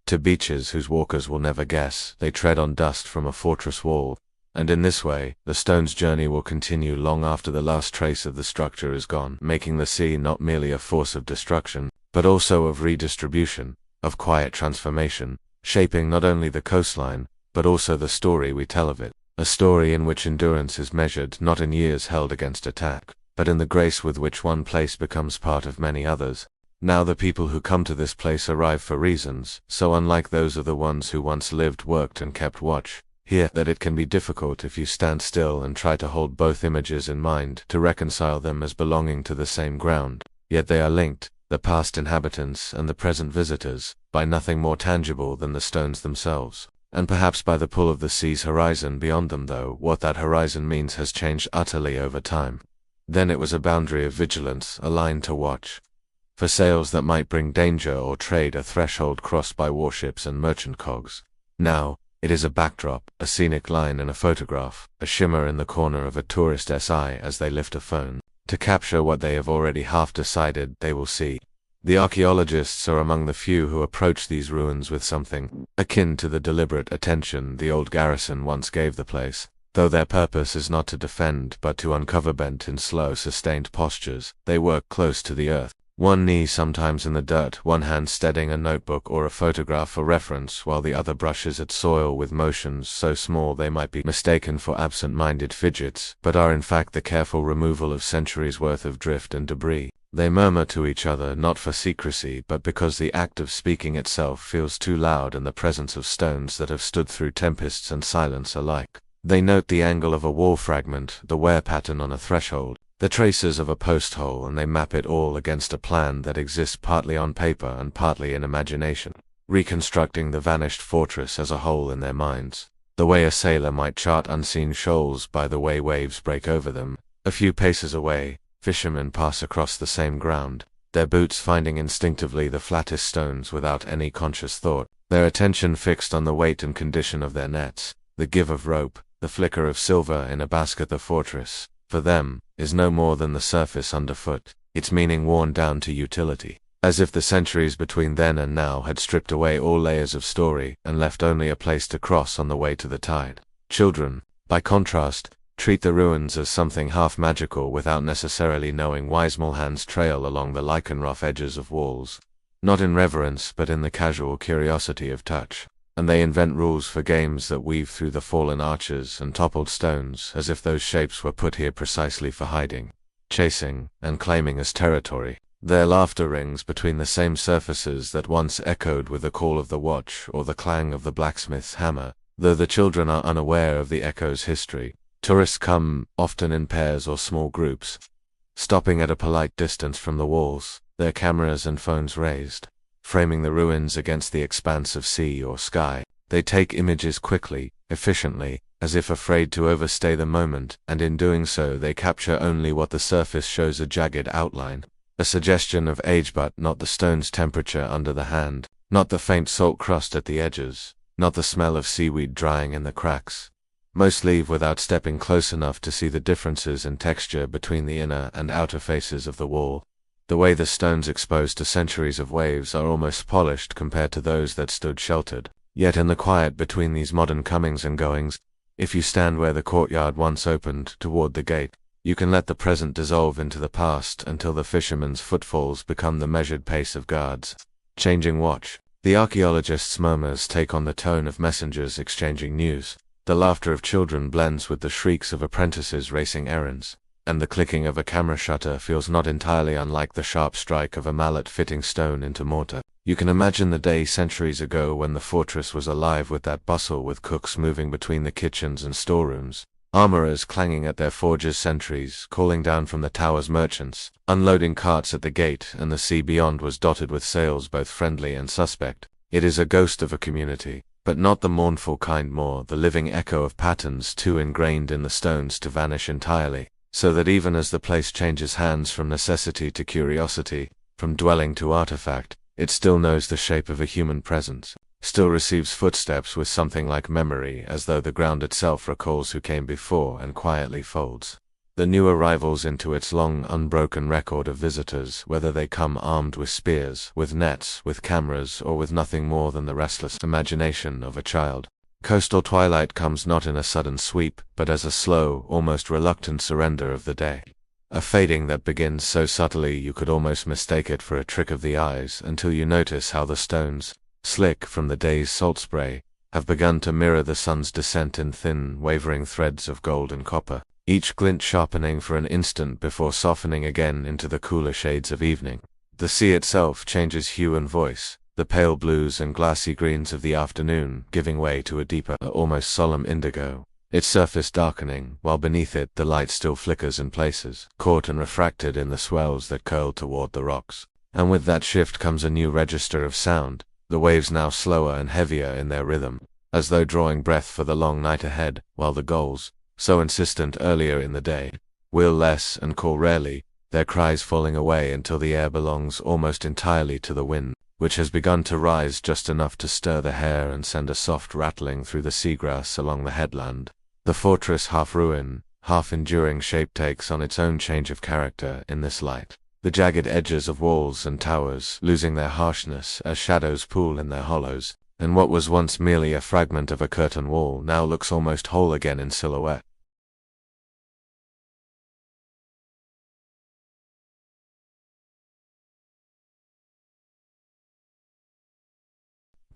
to beaches whose walkers will never guess they tread on dust from a fortress wall. And in this way, the stone's journey will continue long after the last trace of the structure is gone, making the sea not merely a force of destruction, but also of redistribution, of quiet transformation, shaping not only the coastline, but also the story we tell of it, a story in which endurance is measured not in years held against attack, but in the grace with which one place becomes part of many others. Now the people who come to this place arrive for reasons so unlike those of the ones who once lived, worked, and kept watch here that it can be difficult, if you stand still and try to hold both images in mind, to reconcile them as belonging to the same ground. Yet they are linked, the past inhabitants and the present visitors, by nothing more tangible than the stones themselves, and perhaps by the pull of the sea's horizon beyond them, though what that horizon means has changed utterly over time. Then it was a boundary of vigilance, a line to watch for sails that might bring danger or trade, a threshold crossed by warships and merchant cogs. Now it is a backdrop, a scenic line in a photograph, a shimmer in the corner of a tourist's eye as they lift a phone, to capture what they have already half decided they will see. The archaeologists are among the few who approach these ruins with something akin to the deliberate attention the old garrison once gave the place, though their purpose is not to defend but to uncover. Bent in slow, sustained postures, they work close to the earth, one knee sometimes in the dirt, one hand steadying a notebook or a photograph for reference, while the other brushes at soil with motions so small they might be mistaken for absent-minded fidgets, but are in fact the careful removal of centuries' worth of drift and debris. They murmur to each other not for secrecy, but because the act of speaking itself feels too loud in the presence of stones that have stood through tempests and silence alike. They note the angle of a wall fragment, the wear pattern on a threshold, the traces of a post hole, and they map it all against a plan that exists partly on paper and partly in imagination, reconstructing the vanished fortress as a whole in their minds, the way a sailor might chart unseen shoals by the way waves break over them. A few paces away, fishermen pass across the same ground, their boots finding instinctively the flattest stones without any conscious thought, their attention fixed on the weight and condition of their nets, the give of rope, the flicker of silver in a basket. The fortress, for them, is no more than the surface underfoot, its meaning worn down to utility, as if the centuries between then and now had stripped away all layers of story and left only a place to cross on the way to the tide. Children, by contrast, treat the ruins as something half magical without necessarily knowing why small hands trail along the lichen-rough edges of walls, not in reverence but in the casual curiosity of touch. And they invent rules for games that weave through the fallen arches and toppled stones, as if those shapes were put here precisely for hiding, chasing, and claiming as territory. Their laughter rings between the same surfaces that once echoed with the call of the watch or the clang of the blacksmith's hammer, though the children are unaware of the echo's history. Tourists come, often in pairs or small groups, stopping at a polite distance from the walls, their cameras and phones raised, framing the ruins against the expanse of sea or sky. They take images quickly, efficiently, as if afraid to overstay the moment, and in doing so they capture only what the surface shows, a jagged outline, a suggestion of age, but not the stone's temperature under the hand, not the faint salt crust at the edges, not the smell of seaweed drying in the cracks. Most leave without stepping close enough to see the differences in texture between the inner and outer faces of the wall. The way the stones exposed to centuries of waves are almost polished compared to those that stood sheltered. Yet in the quiet between these modern comings and goings, if you stand where the courtyard once opened toward the gate, you can let the present dissolve into the past until the fishermen's footfalls become the measured pace of guards changing watch. The archaeologists' murmurs take on the tone of messengers exchanging news. The laughter of children blends with the shrieks of apprentices racing errands, and the clicking of a camera shutter feels not entirely unlike the sharp strike of a mallet fitting stone into mortar. You can imagine the day centuries ago when the fortress was alive with that bustle, with cooks moving between the kitchens and storerooms, Armorers clanging at their forges' sentries, calling down from the tower's merchants, unloading carts at the gate, and the sea beyond was dotted with sails both friendly and suspect. It is a ghost of a community, but not the mournful kind, more the living echo of patterns too ingrained in the stones to vanish entirely, so that even as the place changes hands from necessity to curiosity, from dwelling to artifact, it still knows the shape of a human presence, still receives footsteps with something like memory, as though the ground itself recalls who came before and quietly folds the new arrivals into its long unbroken record of visitors, whether they come armed with spears, with nets, with cameras, or with nothing more than the restless imagination of a child. Coastal twilight comes not in a sudden sweep, but as a slow, almost reluctant surrender of the day. A fading that begins so subtly you could almost mistake it for a trick of the eyes until you notice how the stones, slick from the day's salt spray, have begun to mirror the sun's descent in thin, wavering threads of gold and copper, each glint sharpening for an instant before softening again into the cooler shades of evening. The sea itself changes hue and voice, the pale blues and glassy greens of the afternoon giving way to a deeper, almost solemn indigo, its surface darkening, while beneath it the light still flickers in places, caught and refracted in the swells that curl toward the rocks. And with that shift comes a new register of sound, the waves now slower and heavier in their rhythm, as though drawing breath for the long night ahead, while the gulls, so insistent earlier in the day, wheel less and call rarely, their cries falling away until the air belongs almost entirely to the wind, which has begun to rise just enough to stir the hair and send a soft rattling through the seagrass along the headland. The fortress, half ruin, half enduring shape, takes on its own change of character in this light. The jagged edges of walls and towers losing their harshness as shadows pool in their hollows, and what was once merely a fragment of a curtain wall now looks almost whole again in silhouette.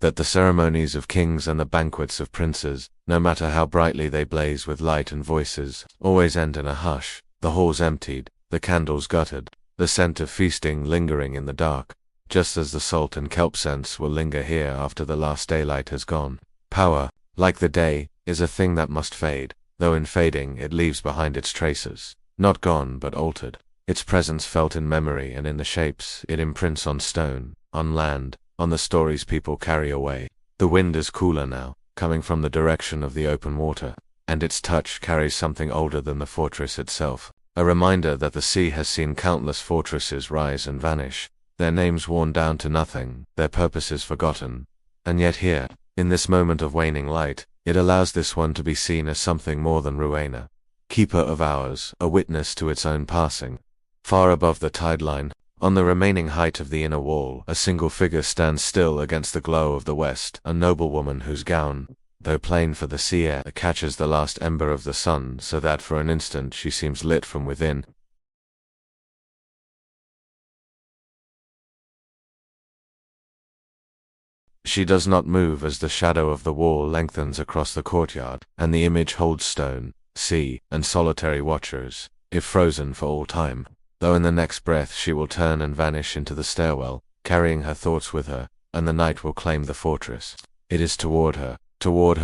That the ceremonies of kings and the banquets of princes, no matter how brightly they blaze with light and voices, always end in a hush, the halls emptied, the candles guttered, the scent of feasting lingering in the dark, just as the salt and kelp scents will linger here after the last daylight has gone. Power, like the day, is a thing that must fade, though in fading it leaves behind its traces, not gone but altered, its presence felt in memory and in the shapes it imprints on stone, on land, on the stories people carry away. The wind is cooler now, coming from the direction of the open water, and its touch carries something older than the fortress itself, a reminder that the sea has seen countless fortresses rise and vanish, their names worn down to nothing, their purposes forgotten, and yet here, in this moment of waning light, it allows this one to be seen as something more than Rowena, keeper of hours, a witness to its own passing. Far above the tide line, on the remaining height of the inner wall, a single figure stands still against the glow of the west, a noblewoman whose gown, though plain for the sea air, catches the last ember of the sun so that for an instant she seems lit from within. She does not move as the shadow of the wall lengthens across the courtyard, and the image holds stone, sea, and solitary watchers, if frozen for all time, though in the next breath she will turn and vanish into the stairwell, carrying her thoughts with her, and the night will claim the fortress. It is toward her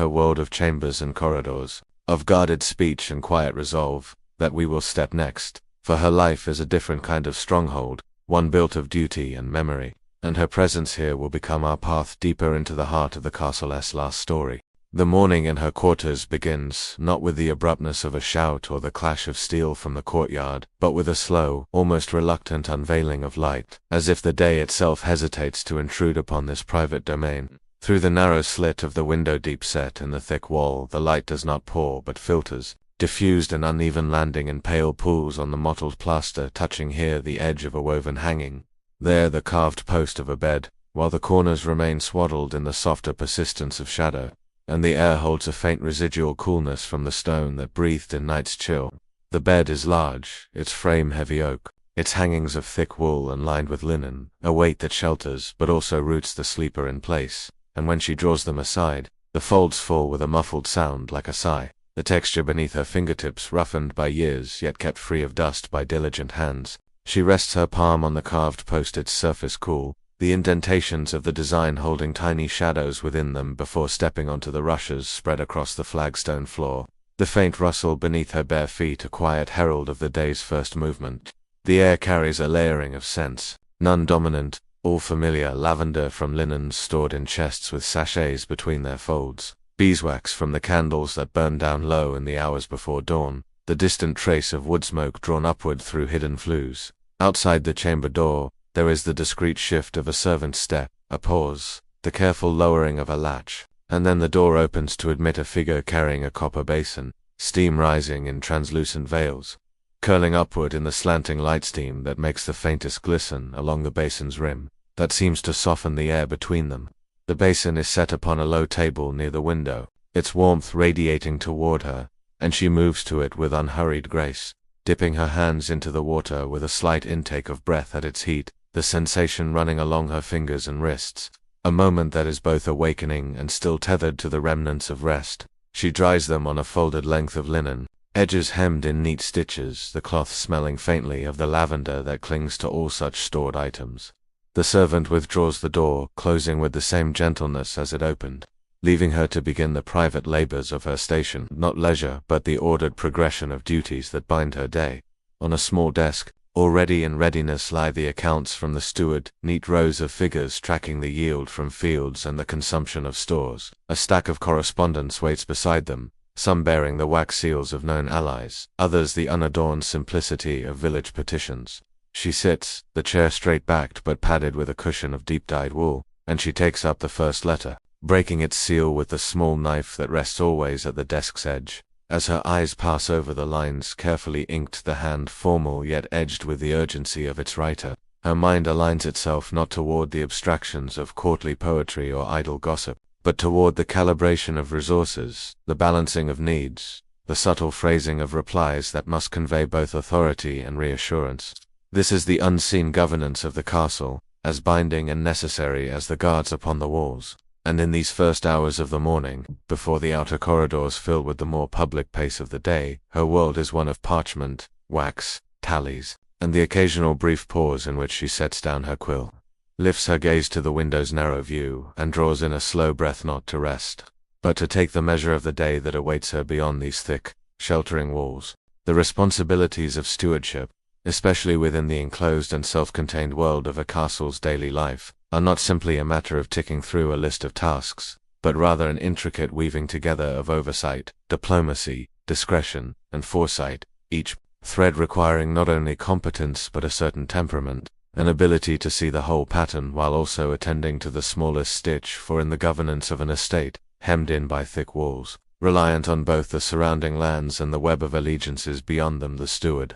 world of chambers and corridors, of guarded speech and quiet resolve, that we will step next, for her life is a different kind of stronghold, one built of duty and memory, and her presence here will become our path deeper into the heart of the castle's last story. The morning in her quarters begins, not with the abruptness of a shout or the clash of steel from the courtyard, but with a slow, almost reluctant unveiling of light, as if the day itself hesitates to intrude upon this private domain. Through the narrow slit of the window deep set in the thick wall, the light does not pour but filters, diffused and uneven, landing in pale pools on the mottled plaster, touching here the edge of a woven hanging, there the carved post of a bed, while the corners remain swaddled in the softer persistence of shadow, and the air holds a faint residual coolness from the stone that breathed in night's chill. The bed is large, its frame heavy oak, its hangings of thick wool and lined with linen, a weight that shelters but also roots the sleeper in place, and when she draws them aside, the folds fall with a muffled sound like a sigh, the texture beneath her fingertips roughened by years yet kept free of dust by diligent hands. She rests her palm on the carved post, its surface cool, the indentations of the design holding tiny shadows within them before stepping onto the rushes spread across the flagstone floor. the faint rustle beneath her bare feet a quiet herald of the day's first movement. The air carries a layering of scents, none dominant, all familiar: lavender from linens stored in chests with sachets between their folds, beeswax from the candles that burned down low in the hours before dawn, the distant trace of wood smoke drawn upward through hidden flues. Outside the chamber door, there is the discreet shift of a servant's step, a pause, the careful lowering of a latch, and then the door opens to admit a figure carrying a copper basin, steam rising in translucent veils, curling upward in the slanting light stream that makes the faintest glisten along the basin's rim, that seems to soften the air between them. The basin is set upon a low table near the window, its warmth radiating toward her, and she moves to it with unhurried grace, dipping her hands into the water with a slight intake of breath at its heat, the sensation running along her fingers and wrists, a moment that is both awakening and still tethered to the remnants of rest. She dries them on a folded length of linen, edges hemmed in neat stitches, the cloth smelling faintly of the lavender that clings to all such stored items. The servant withdraws the door, closing with the same gentleness as it opened, leaving her to begin the private labors of her station, not leisure but the ordered progression of duties that bind her day. On a small desk, already in readiness, lie the accounts from the steward, neat rows of figures tracking the yield from fields and the consumption of stores. A stack of correspondence waits beside them, some bearing the wax seals of known allies, others the unadorned simplicity of village petitions. She sits, the chair straight-backed but padded with a cushion of deep-dyed wool, and she takes up the first letter, breaking its seal with the small knife that rests always at the desk's edge. As her eyes pass over the lines, carefully inked, the hand formal yet edged with the urgency of its writer, her mind aligns itself not toward the abstractions of courtly poetry or idle gossip, but toward the calibration of resources, the balancing of needs, the subtle phrasing of replies that must convey both authority and reassurance. This is the unseen governance of the castle, as binding and necessary as the guards upon the walls. And in these first hours of the morning, before the outer corridors fill with the more public pace of the day, her world is one of parchment, wax, tallies, and the occasional brief pause in which she sets down her quill, lifts her gaze to the window's narrow view, and draws in a slow breath, not to rest, but to take the measure of the day that awaits her beyond these thick, sheltering walls. The responsibilities of stewardship, especially within the enclosed and self-contained world of a castle's daily life, are not simply a matter of ticking through a list of tasks, but rather an intricate weaving together of oversight, diplomacy, discretion, and foresight, each thread requiring not only competence but a certain temperament, an ability to see the whole pattern while also attending to the smallest stitch, for in the governance of an estate, hemmed in by thick walls, reliant on both the surrounding lands and the web of allegiances beyond them, the steward's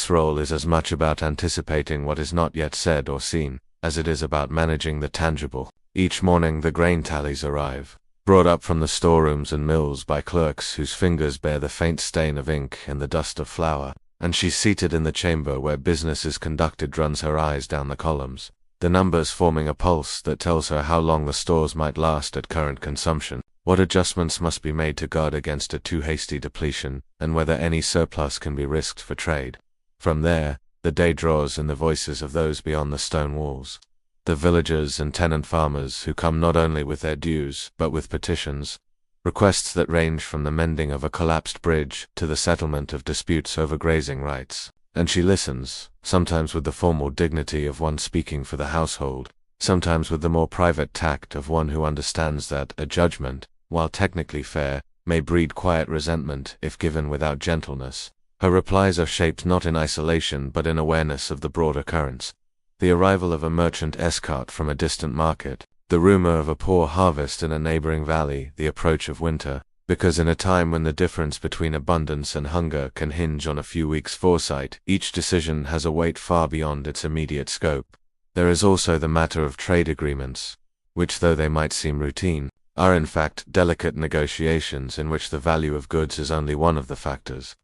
role is as much about anticipating what is not yet said or seen, as it is about managing the tangible. Each morning the grain tallies arrive, brought up from the storerooms and mills by clerks whose fingers bear the faint stain of ink and the dust of flour, and she, seated in the chamber where business is conducted, runs her eyes down the columns, the numbers forming a pulse that tells her how long the stores might last at current consumption, what adjustments must be made to guard against a too hasty depletion, and whether any surplus can be risked for trade. From there, the day draws in the voices of those beyond the stone walls, the villagers and tenant farmers who come not only with their dues but with petitions, requests that range from the mending of a collapsed bridge to the settlement of disputes over grazing rights. And she listens, sometimes with the formal dignity of one speaking for the household, sometimes with the more private tact of one who understands that a judgment, while technically fair, may breed quiet resentment if given without gentleness. Her replies are shaped not in isolation but in awareness of the broader currents. The arrival of a merchant escort from a distant market, the rumor of a poor harvest in a neighboring valley, the approach of winter, because in a time when the difference between abundance and hunger can hinge on a few weeks' foresight, each decision has a weight far beyond its immediate scope. There is also the matter of trade agreements, which, though they might seem routine, are in fact delicate negotiations in which the value of goods is only one of the factors.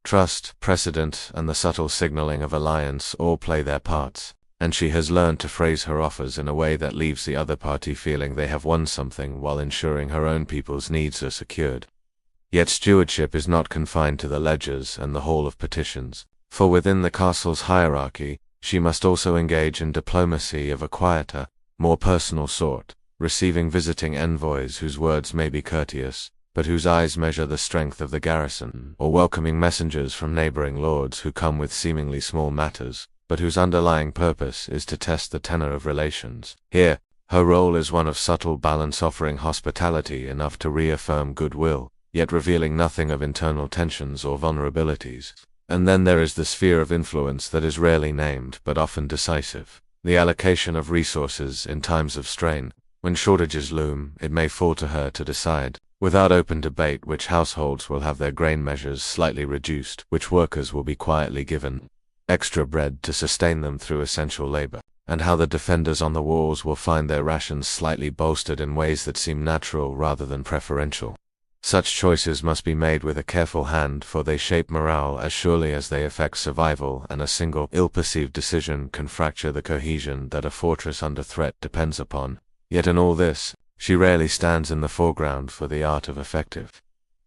Trust, precedent, and the subtle signaling of alliance all play their parts, and she has learned to phrase her offers in a way that leaves the other party feeling they have won something while ensuring her own people's needs are secured. Yet stewardship is not confined to the ledgers and the hall of petitions, for within the castle's hierarchy, she must also engage in diplomacy of a quieter, more personal sort, receiving visiting envoys whose words may be courteous, but whose eyes measure the strength of the garrison, or welcoming messengers from neighboring lords who come with seemingly small matters, but whose underlying purpose is to test the tenor of relations. Here, her role is one of subtle balance, offering hospitality enough to reaffirm goodwill, yet revealing nothing of internal tensions or vulnerabilities. And then there is the sphere of influence that is rarely named but often decisive. The allocation of resources in times of strain. When shortages loom, it may fall to her to decide, without open debate, which households will have their grain measures slightly reduced, which workers will be quietly given extra bread to sustain them through essential labor, and how the defenders on the walls will find their rations slightly bolstered in ways that seem natural rather than preferential. Such choices must be made with a careful hand, for they shape morale as surely as they affect survival, and a single, ill-perceived decision can fracture the cohesion that a fortress under threat depends upon. Yet in all this, she rarely stands in the foreground, for the art of effective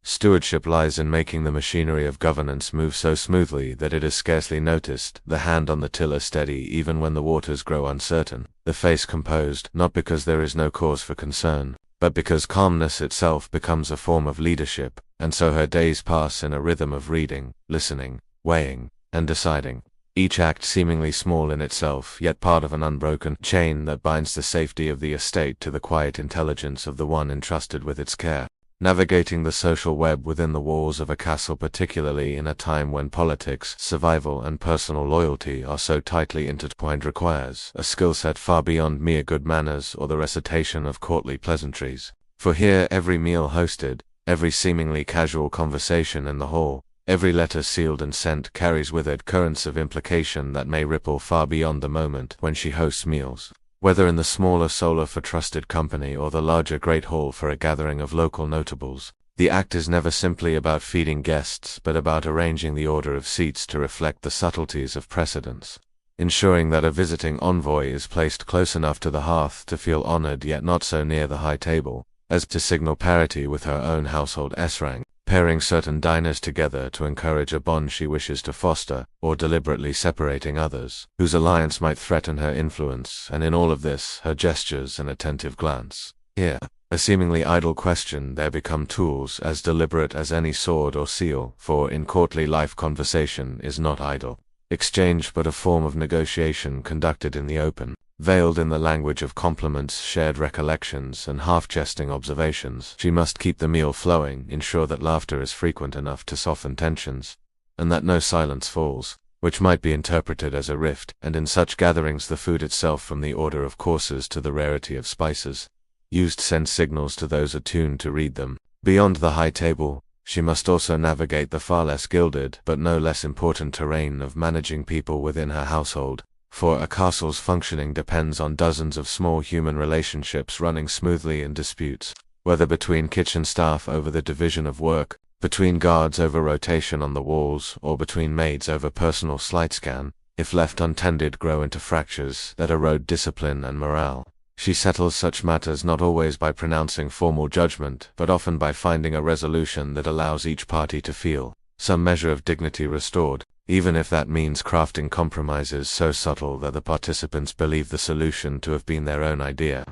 stewardship lies in making the machinery of governance move so smoothly that it is scarcely noticed, the hand on the tiller steady even when the waters grow uncertain, the face composed, not because there is no cause for concern, but because calmness itself becomes a form of leadership, and so her days pass in a rhythm of reading, listening, weighing, and deciding, each act seemingly small in itself, yet part of an unbroken chain that binds the safety of the estate to the quiet intelligence of the one entrusted with its care. Navigating the social web within the walls of a castle, particularly in a time when politics, survival, and personal loyalty are so tightly intertwined, requires a skill set far beyond mere good manners or the recitation of courtly pleasantries. For here every meal hosted, every seemingly casual conversation in the hall, every letter sealed and sent carries with it currents of implication that may ripple far beyond the moment when she hosts meals. Whether in the smaller solo for trusted company or the larger great hall for a gathering of local notables, the act is never simply about feeding guests but about arranging the order of seats to reflect the subtleties of precedence, ensuring that a visiting envoy is placed close enough to the hearth to feel honored yet not so near the high table as to signal parity with her own household S-rank, pairing certain diners together to encourage a bond she wishes to foster, or deliberately separating others, whose alliance might threaten her influence, and in all of this, her gestures and attentive glance. Here, a seemingly idle question, there become tools as deliberate as any sword or seal, for in courtly life conversation is not idle exchange but a form of negotiation conducted in the open, veiled in the language of compliments, shared recollections, and half-jesting observations. She must keep the meal flowing, ensure that laughter is frequent enough to soften tensions, and that no silence falls, which might be interpreted as a rift, and in such gatherings the food itself, from the order of courses to the rarity of spices used, sends signals to those attuned to read them. Beyond the high table, she must also navigate the far less gilded but no less important terrain of managing people within her household, for a castle's functioning depends on dozens of small human relationships running smoothly in disputes, whether between kitchen staff over the division of work, between guards over rotation on the walls, or between maids over personal sleight-scan, if left untended grow into fractures that erode discipline and morale. She settles such matters not always by pronouncing formal judgment, but often by finding a resolution that allows each party to feel some measure of dignity restored, even if that means crafting compromises so subtle that the participants believe the solution to have been their own idea.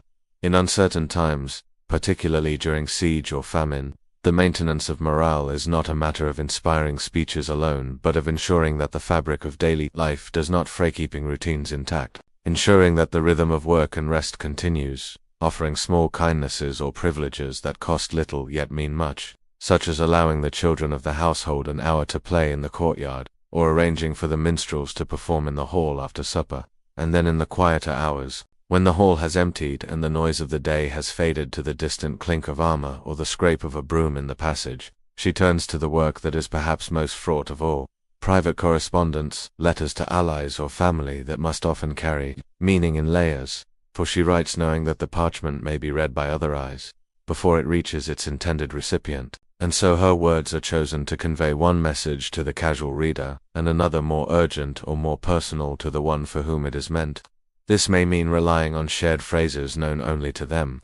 In uncertain times, particularly during siege or famine, the maintenance of morale is not a matter of inspiring speeches alone, but of ensuring that the fabric of daily life does not fray, keeping routines intact, ensuring that the rhythm of work and rest continues, offering small kindnesses or privileges that cost little yet mean much, such as allowing the children of the household an hour to play in the courtyard, or arranging for the minstrels to perform in the hall after supper. And then in the quieter hours, when the hall has emptied and the noise of the day has faded to the distant clink of armor or the scrape of a broom in the passage, she turns to the work that is perhaps most fraught of all: private correspondence, letters to allies or family that must often carry meaning in layers, for she writes knowing that the parchment may be read by other eyes before it reaches its intended recipient, and so her words are chosen to convey one message to the casual reader, and another more urgent or more personal to the one for whom it is meant. This may mean relying on shared phrases known only to them,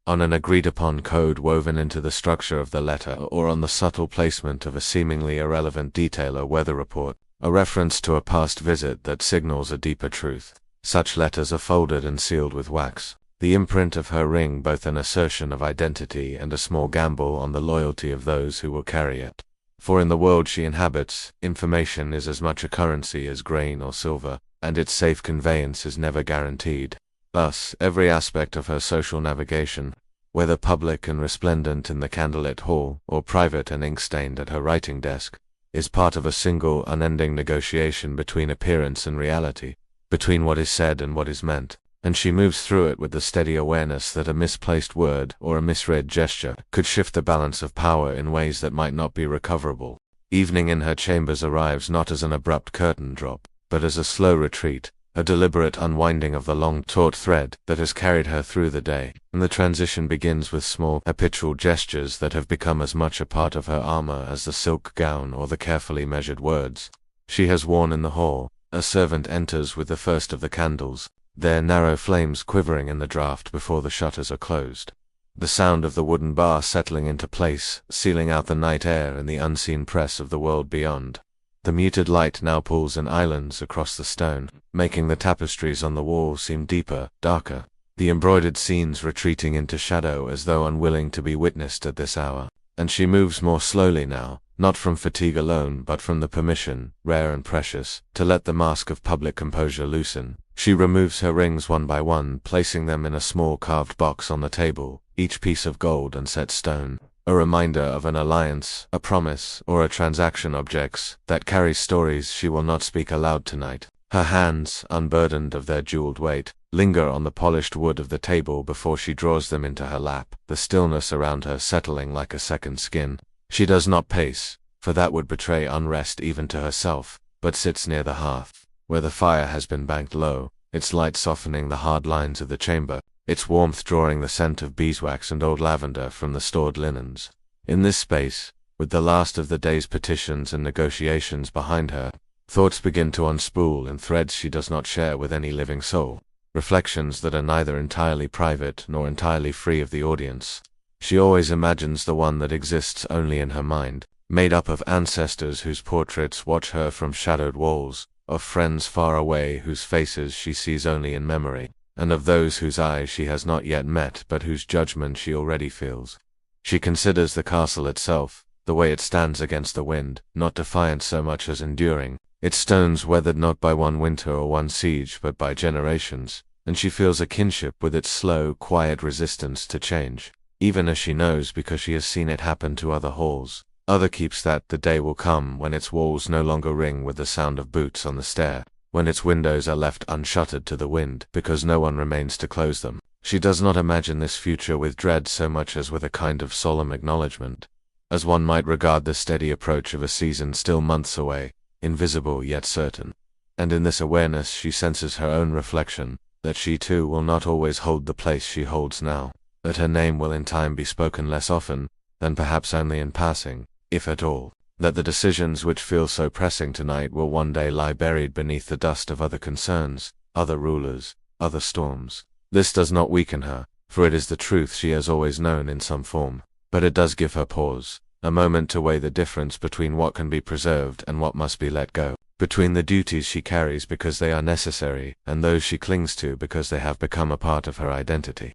on an agreed-upon code woven into the structure of the letter, or on the subtle placement of a seemingly irrelevant detail, a weather report, a reference to a past visit that signals a deeper truth. Such letters are folded and sealed with wax. the imprint of her ring both an assertion of identity and a small gamble on the loyalty of those who will carry it. For in the world she inhabits, information is as much a currency as grain or silver, and its safe conveyance is never guaranteed. Thus, every aspect of her social navigation, whether public and resplendent in the candlelit hall, or private and ink-stained at her writing desk, is part of a single, unending negotiation between appearance and reality, between what is said and what is meant, and she moves through it with the steady awareness that a misplaced word or a misread gesture could shift the balance of power in ways that might not be recoverable. Evening in her chambers arrives not as an abrupt curtain drop, but as a slow retreat, a deliberate unwinding of the long, taut thread that has carried her through the day, and the transition begins with small, habitual gestures that have become as much a part of her armor as the silk gown or the carefully measured words she has worn in the hall. A servant enters with the first of the candles, their narrow flames quivering in the draught before the shutters are closed. The sound of the wooden bar settling into place, sealing out the night air and the unseen press of the world beyond. The muted light now pulls in islands across the stone, making the tapestries on the wall seem deeper, darker, the embroidered scenes retreating into shadow as though unwilling to be witnessed at this hour. And she moves more slowly now, not from fatigue alone but from the permission, rare and precious, to let the mask of public composure loosen. She removes her rings one by one, placing them in a small carved box on the table, each piece of gold and set stone, a reminder of an alliance, a promise, or a transaction objects that carry stories she will not speak aloud tonight. Her hands, unburdened of their jeweled weight, linger on the polished wood of the table before she draws them into her lap, the stillness around her settling like a second skin. She does not pace, for that would betray unrest even to herself, but sits near the hearth, where the fire has been banked low, its light softening the hard lines of the chamber, its warmth drawing the scent of beeswax and old lavender from the stored linens. In this space, with the last of the day's petitions and negotiations behind her, thoughts begin to unspool in threads she does not share with any living soul, reflections that are neither entirely private nor entirely free of the audience. She always imagines the one that exists only in her mind, made up of ancestors whose portraits watch her from shadowed walls, of friends far away whose faces she sees only in memory, and of those whose eyes she has not yet met but whose judgment she already feels. She considers the castle itself, the way it stands against the wind, not defiant so much as enduring, its stones weathered not by one winter or one siege but by generations, and she feels a kinship with its slow, quiet resistance to change, even as she knows because she has seen it happen to other halls, other keeps that the day will come when its walls no longer ring with the sound of boots on the stair, when its windows are left unshuttered to the wind because no one remains to close them. She does not imagine this future with dread so much as with a kind of solemn acknowledgement, as one might regard the steady approach of a season still months away, invisible yet certain. And in this awareness she senses her own reflection, that she too will not always hold the place she holds now, that her name will in time be spoken less often, than perhaps only in passing, if at all, that the decisions which feel so pressing tonight will one day lie buried beneath the dust of other concerns, other rulers, other storms. This does not weaken her, for it is the truth she has always known in some form, but it does give her pause, a moment to weigh the difference between what can be preserved and what must be let go, between the duties she carries because they are necessary and those she clings to because they have become a part of her identity.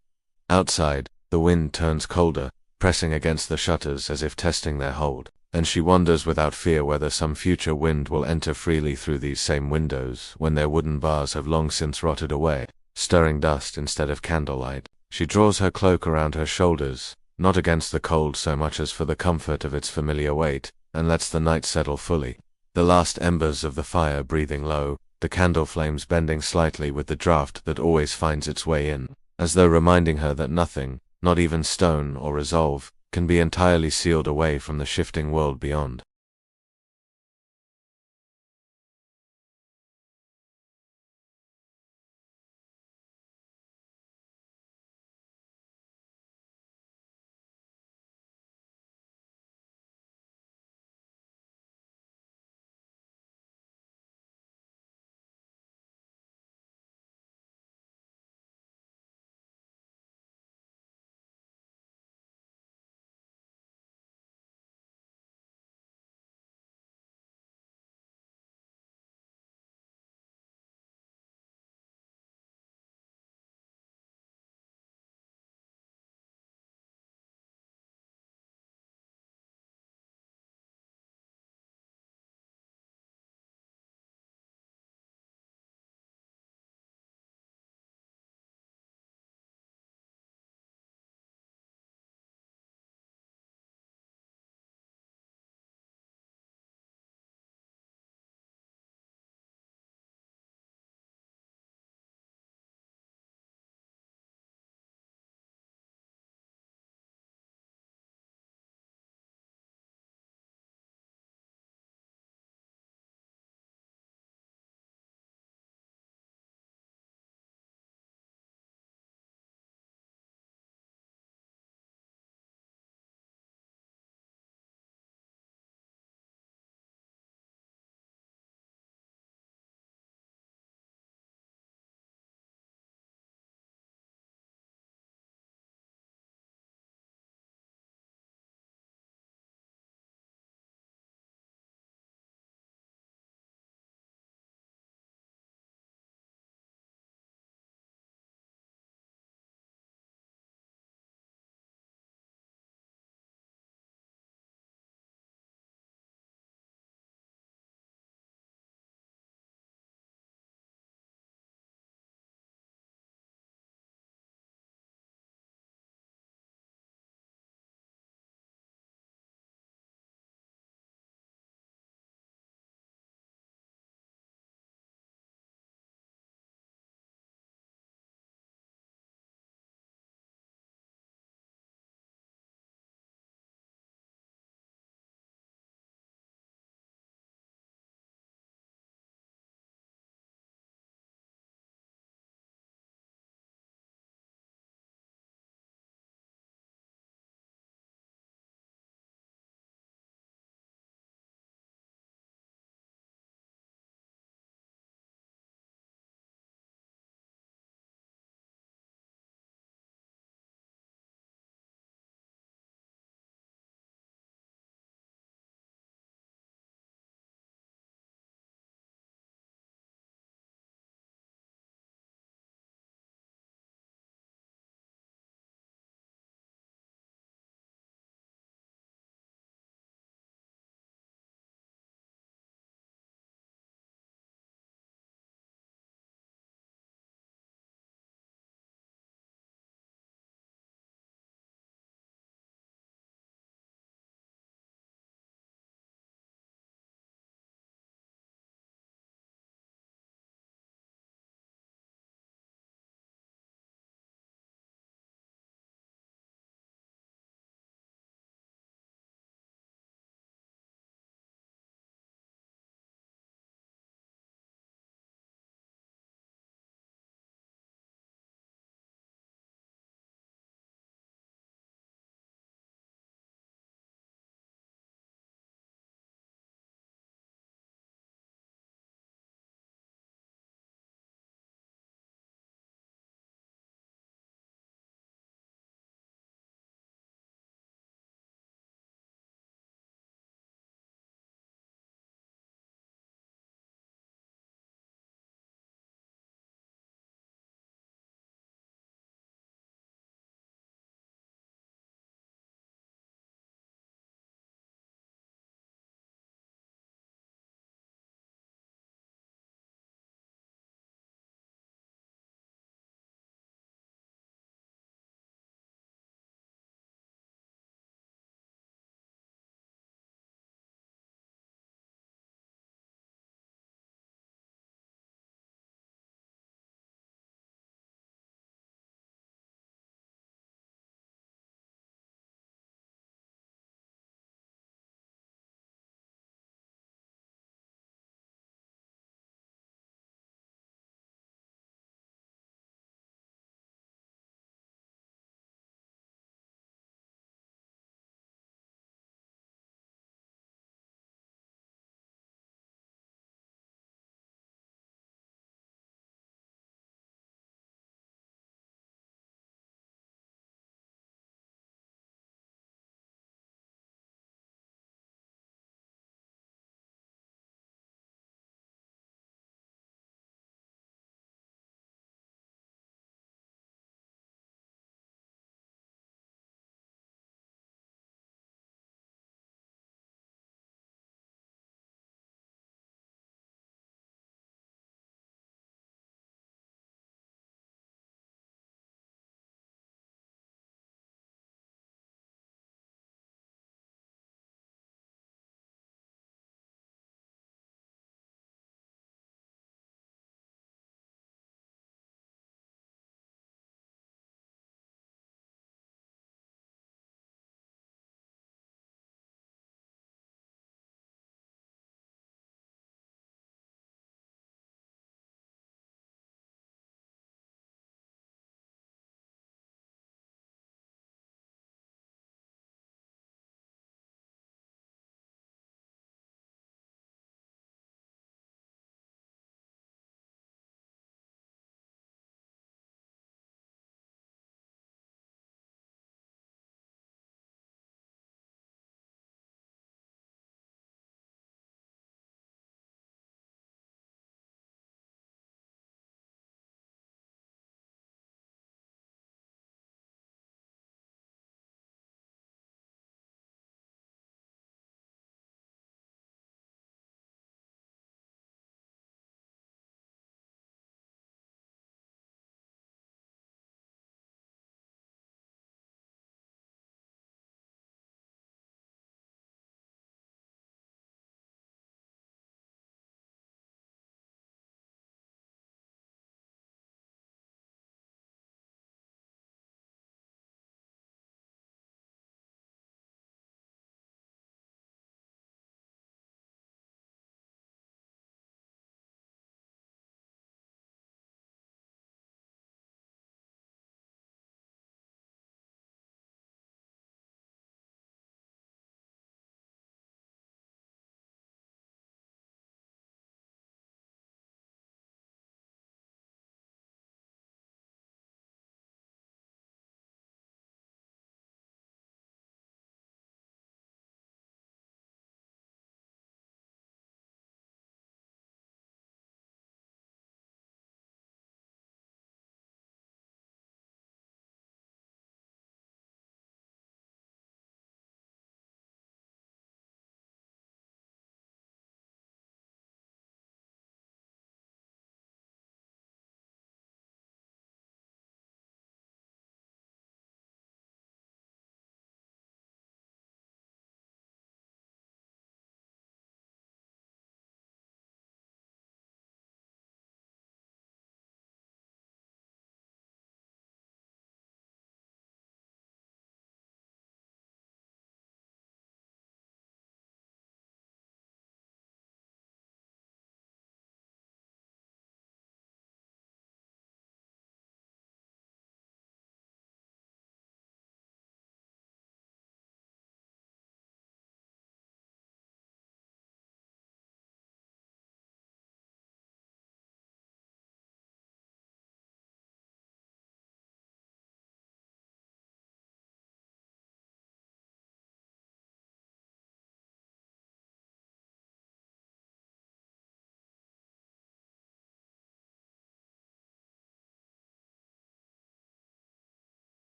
Outside, the wind turns colder, pressing against the shutters as if testing their hold, and she wonders without fear whether some future wind will enter freely through these same windows when their wooden bars have long since rotted away, stirring dust instead of candlelight. She draws her cloak around her shoulders, not against the cold so much as for the comfort of its familiar weight, and lets the night settle fully. The last embers of the fire breathing low, the candle flames bending slightly with the draught that always finds its way in, as though reminding her that nothing, not even stone or resolve, can be entirely sealed away from the shifting world beyond.